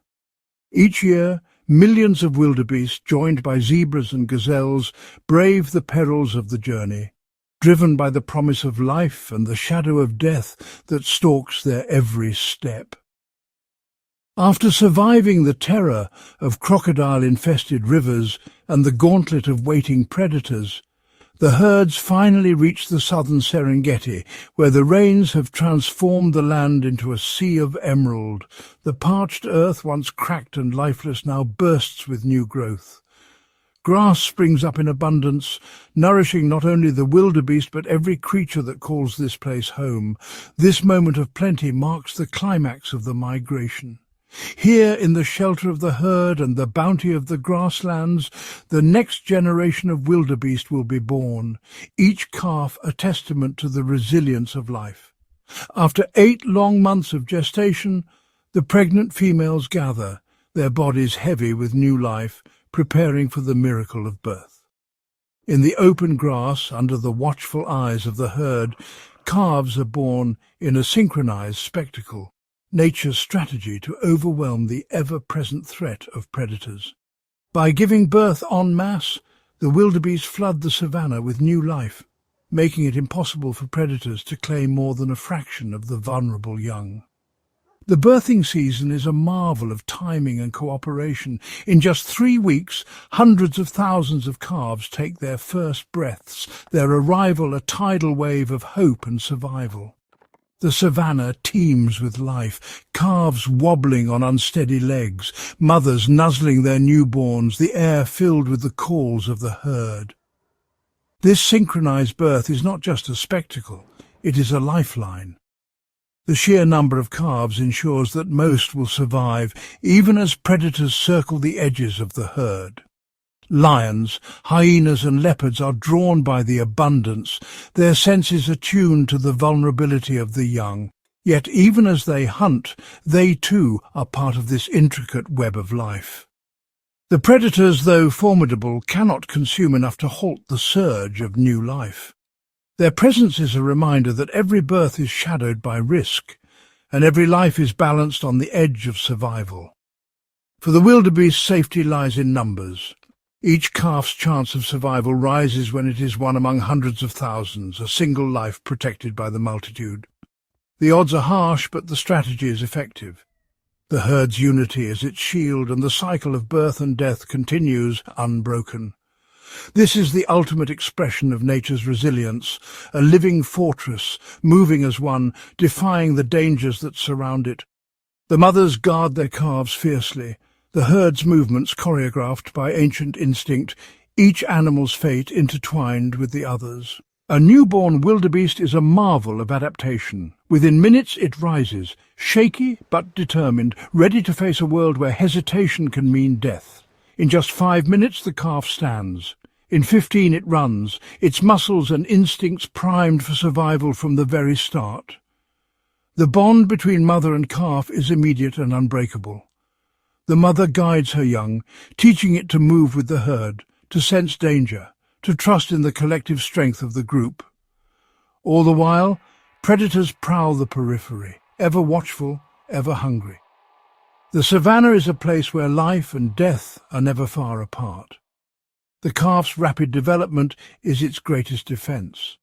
Each year, millions of wildebeest, joined by zebras and gazelles, brave the perils of the journey, driven by the promise of life and the shadow of death that stalks their every step. After surviving the terror of crocodile-infested rivers and the gauntlet of waiting predators, the herds finally reach the southern Serengeti, where the rains have transformed the land into a sea of emerald. The parched earth, once cracked and lifeless, now bursts with new growth. Grass springs up in abundance, nourishing not only the wildebeest but every creature that calls this place home. This moment of plenty marks the climax of the migration. Here, in the shelter of the herd and the bounty of the grasslands, the next generation of wildebeest will be born, each calf a testament to the resilience of life. After 8 long months of gestation, the pregnant females gather, their bodies heavy with new life, preparing for the miracle of birth. In the open grass, under the watchful eyes of the herd, calves are born in a synchronized spectacle, nature's strategy to overwhelm the ever-present threat of predators. By giving birth en masse, the wildebeest flood the savanna with new life, making it impossible for predators to claim more than a fraction of the vulnerable young. The birthing season is a marvel of timing and cooperation. In just 3 weeks, hundreds of thousands of calves take their first breaths, their arrival a tidal wave of hope and survival. The savanna teems with life, calves wobbling on unsteady legs, mothers nuzzling their newborns, the air filled with the calls of the herd. This synchronized birth is not just a spectacle, it is a lifeline. The sheer number of calves ensures that most will survive, even as predators circle the edges of the herd. Lions, hyenas and leopards are drawn by the abundance, their senses attuned to the vulnerability of the young. Yet even as they hunt, they too are part of this intricate web of life. The predators, though formidable, cannot consume enough to halt the surge of new life. Their presence is a reminder that every birth is shadowed by risk, and every life is balanced on the edge of survival. For the wildebeest, safety lies in numbers. Each calf's chance of survival rises when it is one among hundreds of thousands, a single life protected by the multitude. The odds are harsh, but the strategy is effective. The herd's unity is its shield, and the cycle of birth and death continues unbroken. This is the ultimate expression of nature's resilience, a living fortress, moving as one, defying the dangers that surround it. The mothers guard their calves fiercely, the herd's movements choreographed by ancient instinct, each animal's fate intertwined with the others. A newborn wildebeest is a marvel of adaptation. Within minutes it rises, shaky but determined, ready to face a world where hesitation can mean death. In just 5 minutes the calf stands. In 15 it runs, its muscles and instincts primed for survival from the very start. The bond between mother and calf is immediate and unbreakable. The mother guides her young, teaching it to move with the herd, to sense danger, to trust in the collective strength of the group. All the while, predators prowl the periphery, ever watchful, ever hungry. The savanna is a place where life and death are never far apart. The calf's rapid development is its greatest defense.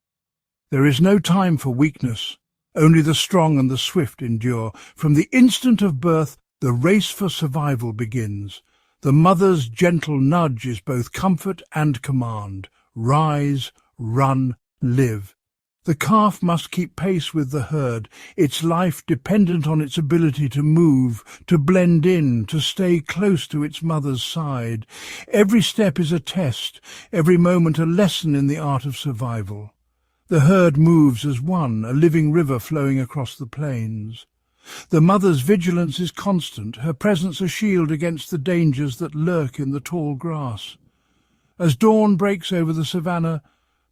There is no time for weakness, only the strong and the swift endure. From the instant of birth, the race for survival begins. The mother's gentle nudge is both comfort and command. Rise, run, live. The calf must keep pace with the herd, its life dependent on its ability to move, to blend in, to stay close to its mother's side. Every step is a test, every moment a lesson in the art of survival. The herd moves as one, a living river flowing across the plains. The mother's vigilance is constant, her presence a shield against the dangers that lurk in the tall grass. As dawn breaks over the savanna,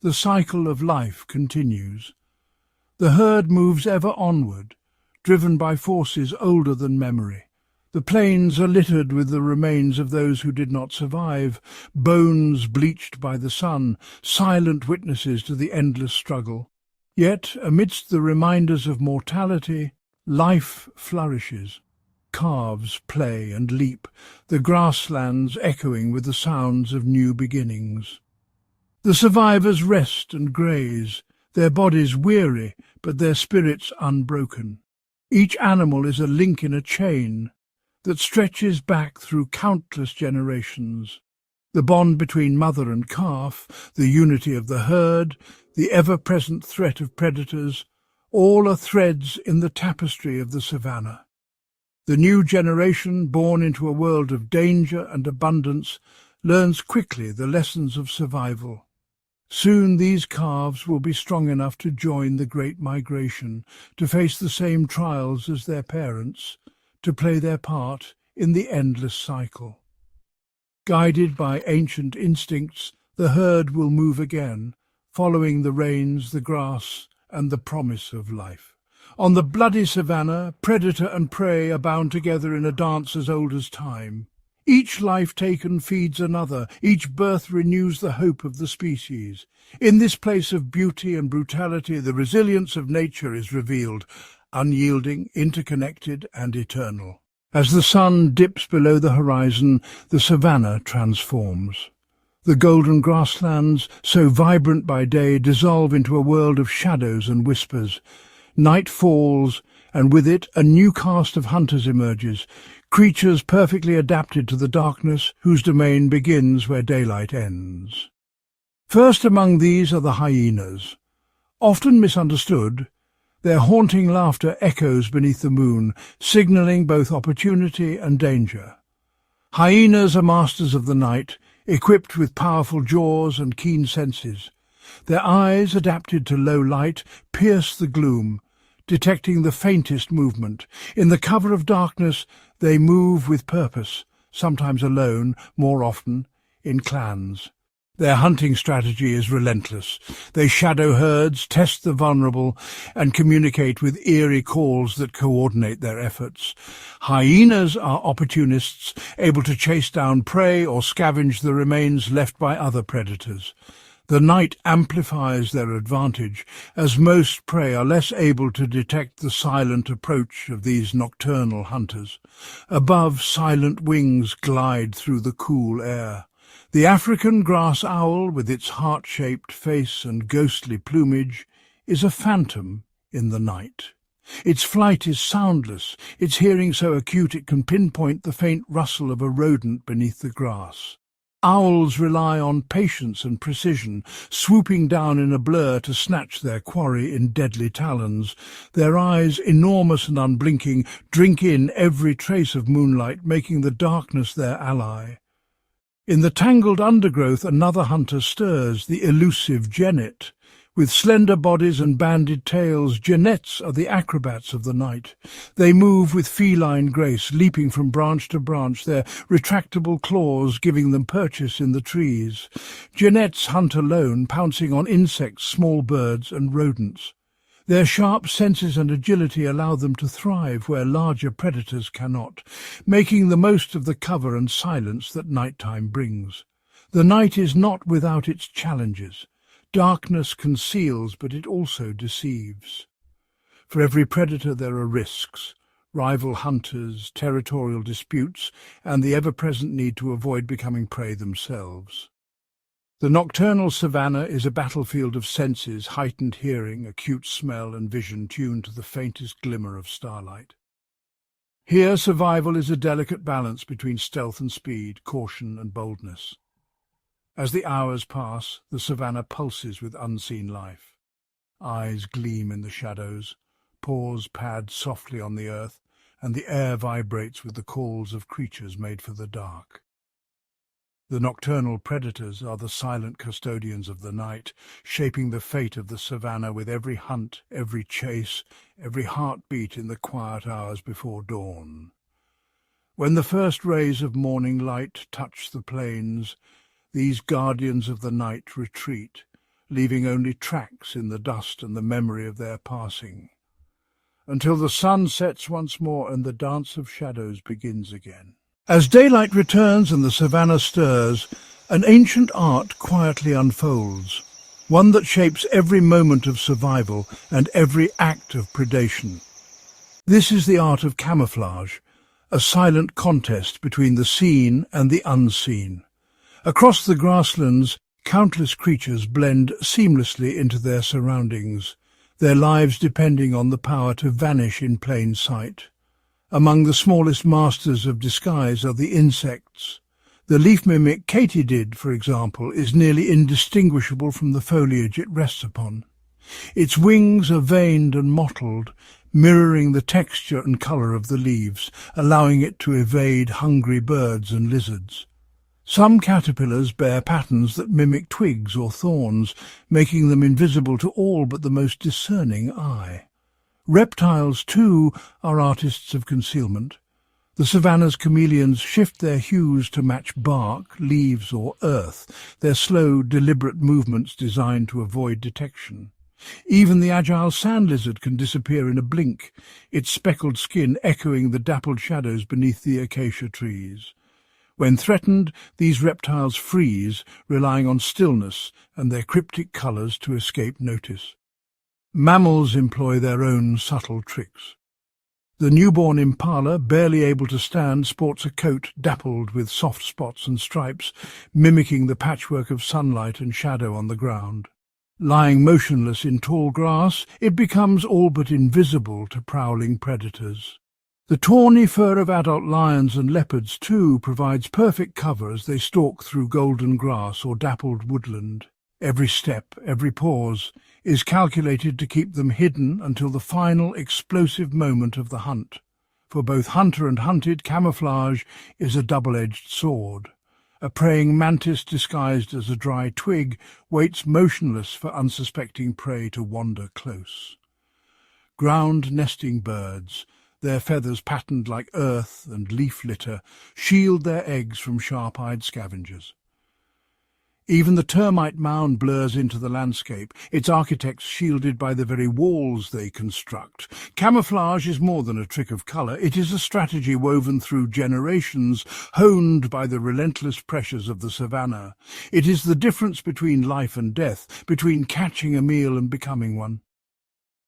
the cycle of life continues. The herd moves ever onward, driven by forces older than memory. The plains are littered with the remains of those who did not survive, bones bleached by the sun, silent witnesses to the endless struggle. Yet, amidst the reminders of mortality, life flourishes. Calves play and leap, the grasslands echoing with the sounds of new beginnings. The survivors rest and graze, their bodies weary, but their spirits unbroken. Each animal is a link in a chain that stretches back through countless generations. The bond between mother and calf, the unity of the herd, the ever-present threat of predators, all are threads in the tapestry of the savanna. The new generation, born into a world of danger and abundance, learns quickly the lessons of survival. Soon these calves will be strong enough to join the great migration, to face the same trials as their parents, to play their part in the endless cycle. Guided by ancient instincts, the herd will move again, following the rains, the grass, and the promise of life. On the bloody savanna, predator and prey are bound together in a dance as old as time. Each life taken feeds another, each birth renews the hope of the species. In this place of beauty and brutality, the resilience of nature is revealed, unyielding, interconnected, and eternal. As the sun dips below the horizon, the savanna transforms. The golden grasslands, so vibrant by day, dissolve into a world of shadows and whispers. Night falls, and with it a new caste of hunters emerges, creatures perfectly adapted to the darkness whose domain begins where daylight ends. First among these are the hyenas. Often misunderstood, their haunting laughter echoes beneath the moon, signalling both opportunity and danger. Hyenas are masters of the night, equipped with powerful jaws and keen senses. Their eyes, adapted to low light, pierce the gloom, detecting the faintest movement. In the cover of darkness, they move with purpose, sometimes alone, more often in clans. Their hunting strategy is relentless. They shadow herds, test the vulnerable, and communicate with eerie calls that coordinate their efforts. Hyenas are opportunists, able to chase down prey or scavenge the remains left by other predators. The night amplifies their advantage, as most prey are less able to detect the silent approach of these nocturnal hunters. Above, silent wings glide through the cool air. The African grass owl, with its heart-shaped face and ghostly plumage, is a phantom in the night. Its flight is soundless, its hearing so acute it can pinpoint the faint rustle of a rodent beneath the grass. Owls rely on patience and precision, swooping down in a blur to snatch their quarry in deadly talons. Their eyes, enormous and unblinking, drink in every trace of moonlight, making the darkness their ally. In the tangled undergrowth another hunter stirs, the elusive genet. With slender bodies and banded tails, genets are the acrobats of the night. They move with feline grace, leaping from branch to branch, their retractable claws giving them purchase in the trees. Genets hunt alone, pouncing on insects, small birds and rodents. Their sharp senses and agility allow them to thrive where larger predators cannot, making the most of the cover and silence that nighttime brings. The night is not without its challenges. Darkness conceals, but it also deceives. For every predator there are risks, rival hunters, territorial disputes, and the ever-present need to avoid becoming prey themselves. The nocturnal savanna is a battlefield of senses, heightened hearing, acute smell and vision tuned to the faintest glimmer of starlight. Here survival is a delicate balance between stealth and speed, caution and boldness. As the hours pass, the savanna pulses with unseen life. Eyes gleam in the shadows, paws pad softly on the earth, and the air vibrates with the calls of creatures made for the dark. The nocturnal predators are the silent custodians of the night, shaping the fate of the savanna with every hunt, every chase, every heartbeat in the quiet hours before dawn. When the first rays of morning light touch the plains, these guardians of the night retreat, leaving only tracks in the dust and the memory of their passing, until the sun sets once more and the dance of shadows begins again. As daylight returns and the savanna stirs, an ancient art quietly unfolds, one that shapes every moment of survival and every act of predation. This is the art of camouflage, a silent contest between the seen and the unseen. Across the grasslands, countless creatures blend seamlessly into their surroundings, their lives depending on the power to vanish in plain sight. Among the smallest masters of disguise are the insects. The leaf mimic katydid, for example, is nearly indistinguishable from the foliage it rests upon. Its wings are veined and mottled, mirroring the texture and colour of the leaves, allowing it to evade hungry birds and lizards. Some caterpillars bear patterns that mimic twigs or thorns, making them invisible to all but the most discerning eye. Reptiles, too, are artists of concealment. The savanna's chameleons shift their hues to match bark, leaves or earth, their slow, deliberate movements designed to avoid detection. Even the agile sand lizard can disappear in a blink, its speckled skin echoing the dappled shadows beneath the acacia trees. When threatened, these reptiles freeze, relying on stillness and their cryptic colours to escape notice. Mammals employ their own subtle tricks. The newborn impala, barely able to stand, sports a coat dappled with soft spots and stripes, mimicking the patchwork of sunlight and shadow on the ground. Lying motionless in tall grass, it becomes all but invisible to prowling predators. The tawny fur of adult lions and leopards, too, provides perfect cover as they stalk through golden grass or dappled woodland. Every step, every pause, is calculated to keep them hidden until the final explosive moment of the hunt. For both hunter and hunted, camouflage is a double-edged sword. A praying mantis disguised as a dry twig waits motionless for unsuspecting prey to wander close. Ground-nesting birds, their feathers patterned like earth and leaf litter, shield their eggs from sharp-eyed scavengers. Even the termite mound blurs into the landscape, its architects shielded by the very walls they construct. Camouflage is more than a trick of colour. It is a strategy woven through generations, honed by the relentless pressures of the savanna. It is the difference between life and death, between catching a meal and becoming one.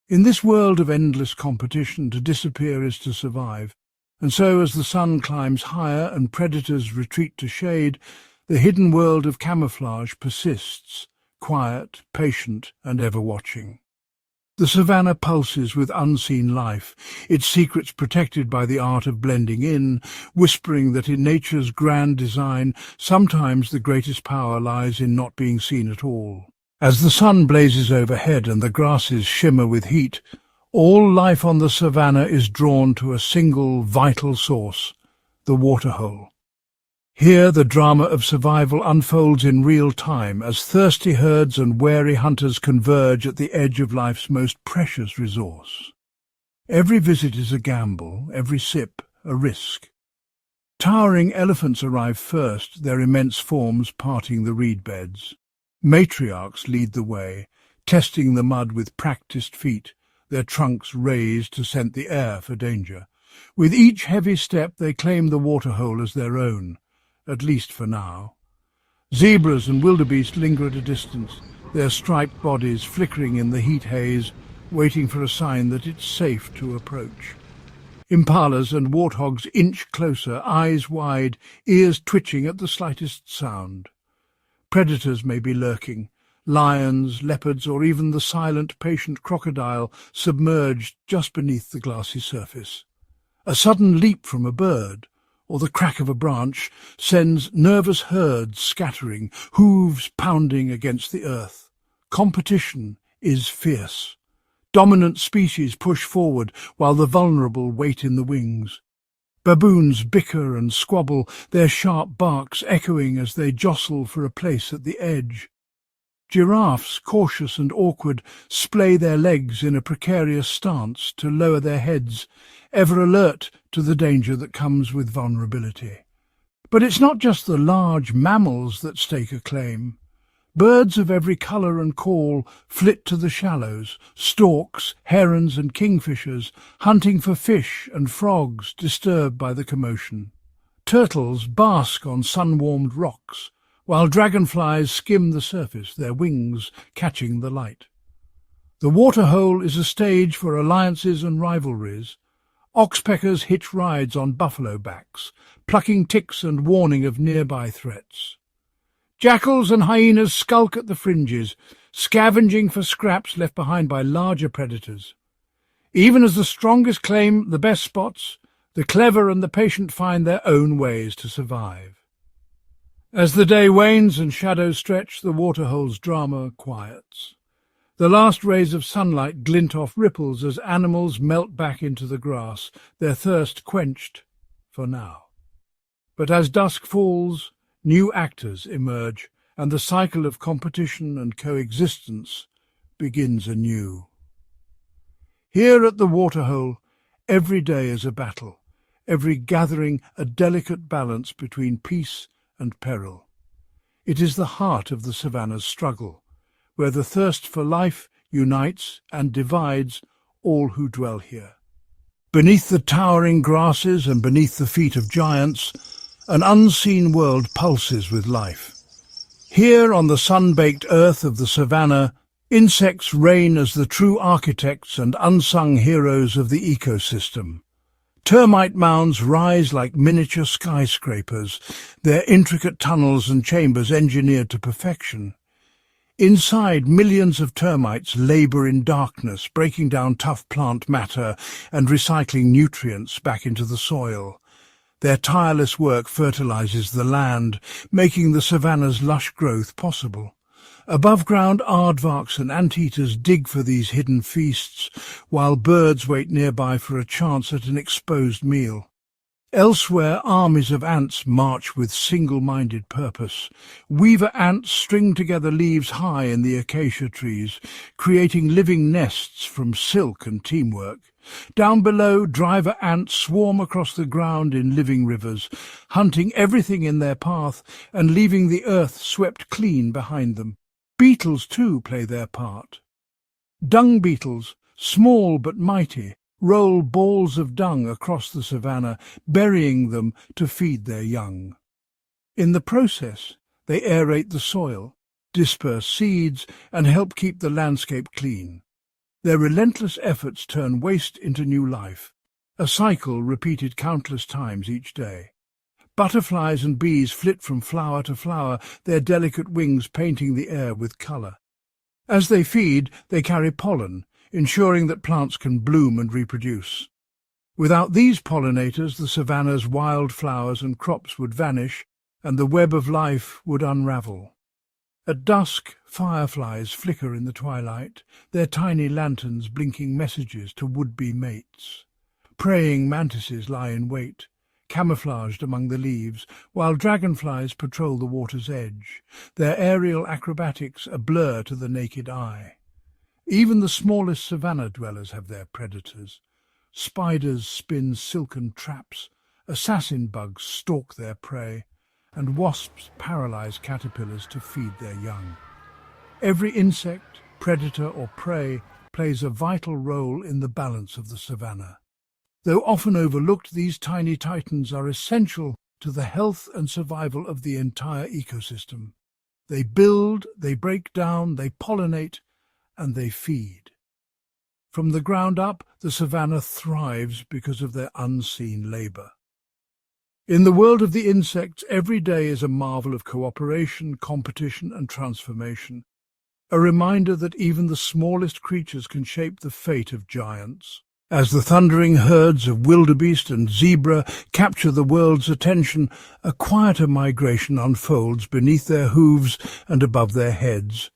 In this world of endless competition, to disappear is to survive. And so, as the sun climbs higher and predators retreat to shade, the hidden world of camouflage persists, quiet, patient, and ever-watching. The savanna pulses with unseen life, its secrets protected by the art of blending in, whispering that in nature's grand design, sometimes the greatest power lies in not being seen at all. As the sun blazes overhead and the grasses shimmer with heat, all life on the savanna is drawn to a single vital source, the waterhole. Here the drama of survival unfolds in real time as thirsty herds and wary hunters converge at the edge of life's most precious resource. Every visit is a gamble, every sip a risk. Towering elephants arrive first, their immense forms parting the reed beds. Matriarchs lead the way, testing the mud with practiced feet, their trunks raised to scent the air for danger. With each heavy step they claim the waterhole as their own, at least for now. Zebras and wildebeest linger at a distance, their striped bodies flickering in the heat haze, waiting for a sign that it's safe to approach. Impalas and warthogs inch closer, eyes wide, ears twitching at the slightest sound. Predators may be lurking, lions, leopards, or even the silent, patient crocodile submerged just beneath the glassy surface. A sudden leap from a bird, or the crack of a branch, sends nervous herds scattering, hooves pounding against the earth. Competition is fierce. Dominant species push forward while the vulnerable wait in the wings. Baboons bicker and squabble, their sharp barks echoing as they jostle for a place at the edge. Giraffes, cautious and awkward, splay their legs in a precarious stance to lower their heads, ever alert to the danger that comes with vulnerability. But it's not just the large mammals that stake a claim. Birds of every colour and call flit to the shallows, storks, herons and kingfishers, hunting for fish and frogs disturbed by the commotion. Turtles bask on sun-warmed rocks, while dragonflies skim the surface, their wings catching the light. The waterhole is a stage for alliances and rivalries. Oxpeckers hitch rides on buffalo backs, plucking ticks and warning of nearby threats. Jackals and hyenas skulk at the fringes, scavenging for scraps left behind by larger predators. Even as the strongest claim the best spots, the clever and the patient find their own ways to survive. As the day wanes and shadows stretch, the waterhole's drama quiets. The last rays of sunlight glint off ripples as animals melt back into the grass, their thirst quenched for now. But as dusk falls, new actors emerge, and the cycle of competition and coexistence begins anew. Here at the waterhole, every day is a battle, every gathering a delicate balance between peace and peril. It is the heart of the savanna's struggle, where the thirst for life unites and divides all who dwell here. Beneath the towering grasses and beneath the feet of giants, An unseen world pulses with life. Here on the sun-baked earth of the savanna, insects reign as the true architects and unsung heroes of the ecosystem. Termite mounds rise like miniature skyscrapers, their intricate tunnels and chambers engineered to perfection. Inside, millions of termites labour in darkness, breaking down tough plant matter and recycling nutrients back into the soil. Their tireless work fertilizes the land, making the savanna's lush growth possible. Above ground, aardvarks and anteaters dig for these hidden feasts, while birds wait nearby for a chance at an exposed meal. Elsewhere, armies of ants march with single-minded purpose. Weaver ants string together leaves high in the acacia trees, creating living nests from silk and teamwork. Down below, driver ants swarm across the ground in living rivers, hunting everything in their path and leaving the earth swept clean behind them. Beetles, too, play their part. Dung beetles, small but mighty, roll balls of dung across the savanna, burying them to feed their young. In the process, they aerate the soil, disperse seeds, and help keep the landscape clean. Their relentless efforts turn waste into new life, a cycle repeated countless times each day. Butterflies and bees flit from flower to flower, their delicate wings painting the air with colour. As they feed, they carry pollen, ensuring that plants can bloom and reproduce. Without these pollinators, the savanna's wild flowers and crops would vanish, and the web of life would unravel. At dusk, fireflies flicker in the twilight, their tiny lanterns blinking messages to would-be mates. Praying mantises lie in wait, camouflaged among the leaves, while dragonflies patrol the water's edge, their aerial acrobatics a blur to the naked eye. Even the smallest savanna dwellers have their predators. Spiders spin silken traps, assassin bugs stalk their prey, and wasps paralyze caterpillars to feed their young. Every insect, predator or prey, plays a vital role in the balance of the savanna. Though often overlooked, these tiny titans are essential to the health and survival of the entire ecosystem. They build, they break down, they pollinate, and they feed. From the ground up, the savanna thrives because of their unseen labour. In the world of the insects, every day is a marvel of cooperation, competition, and transformation, a reminder that even the smallest creatures can shape the fate of giants. As the thundering herds of wildebeest and zebra capture the world's attention, a quieter migration unfolds beneath their hooves and above their heads.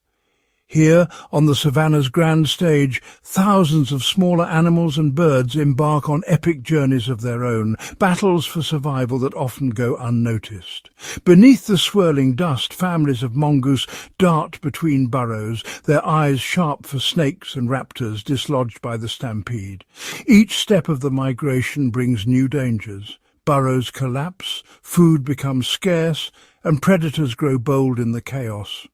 Here, on the savanna's grand stage, thousands of smaller animals and birds embark on epic journeys of their own, battles for survival that often go unnoticed. Beneath the swirling dust, families of mongoose dart between burrows, their eyes sharp for snakes and raptors dislodged by the stampede. Each step of the migration brings new dangers. Burrows collapse, food becomes scarce, and predators grow bold in the chaos.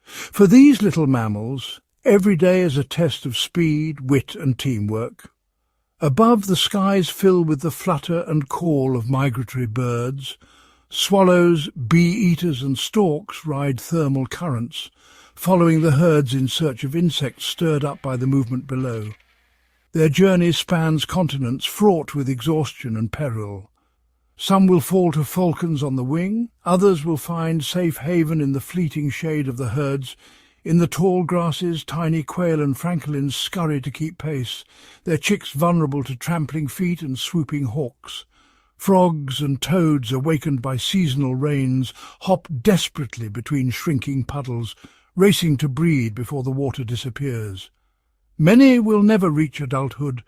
For these little mammals, every day is a test of speed, wit and teamwork. Above, the skies fill with the flutter and call of migratory birds. Swallows, bee-eaters and storks ride thermal currents, following the herds in search of insects stirred up by the movement below. Their journey spans continents fraught with exhaustion and peril. Some will fall to falcons on the wing, others will find safe haven in the fleeting shade of the herds. In the tall grasses, tiny quail and francolins scurry to keep pace, their chicks vulnerable to trampling feet and swooping hawks. Frogs and toads, awakened by seasonal rains, hop desperately between shrinking puddles, racing to breed before the water disappears. Many will never reach adulthood,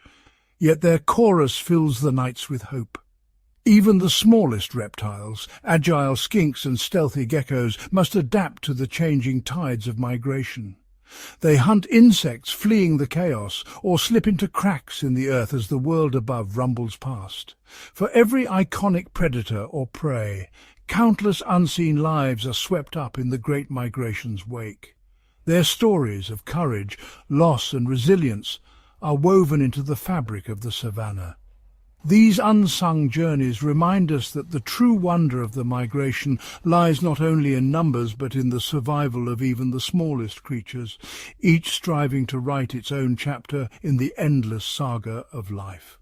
yet their chorus fills the nights with hope. Even the smallest reptiles, agile skinks and stealthy geckos, must adapt to the changing tides of migration. They hunt insects fleeing the chaos, or slip into cracks in the earth as the world above rumbles past. For every iconic predator or prey, countless unseen lives are swept up in the great migration's wake. Their stories of courage, loss and resilience are woven into the fabric of the savanna. These unsung journeys remind us that the true wonder of the migration lies not only in numbers but in the survival of even the smallest creatures, each striving to write its own chapter in the endless saga of life.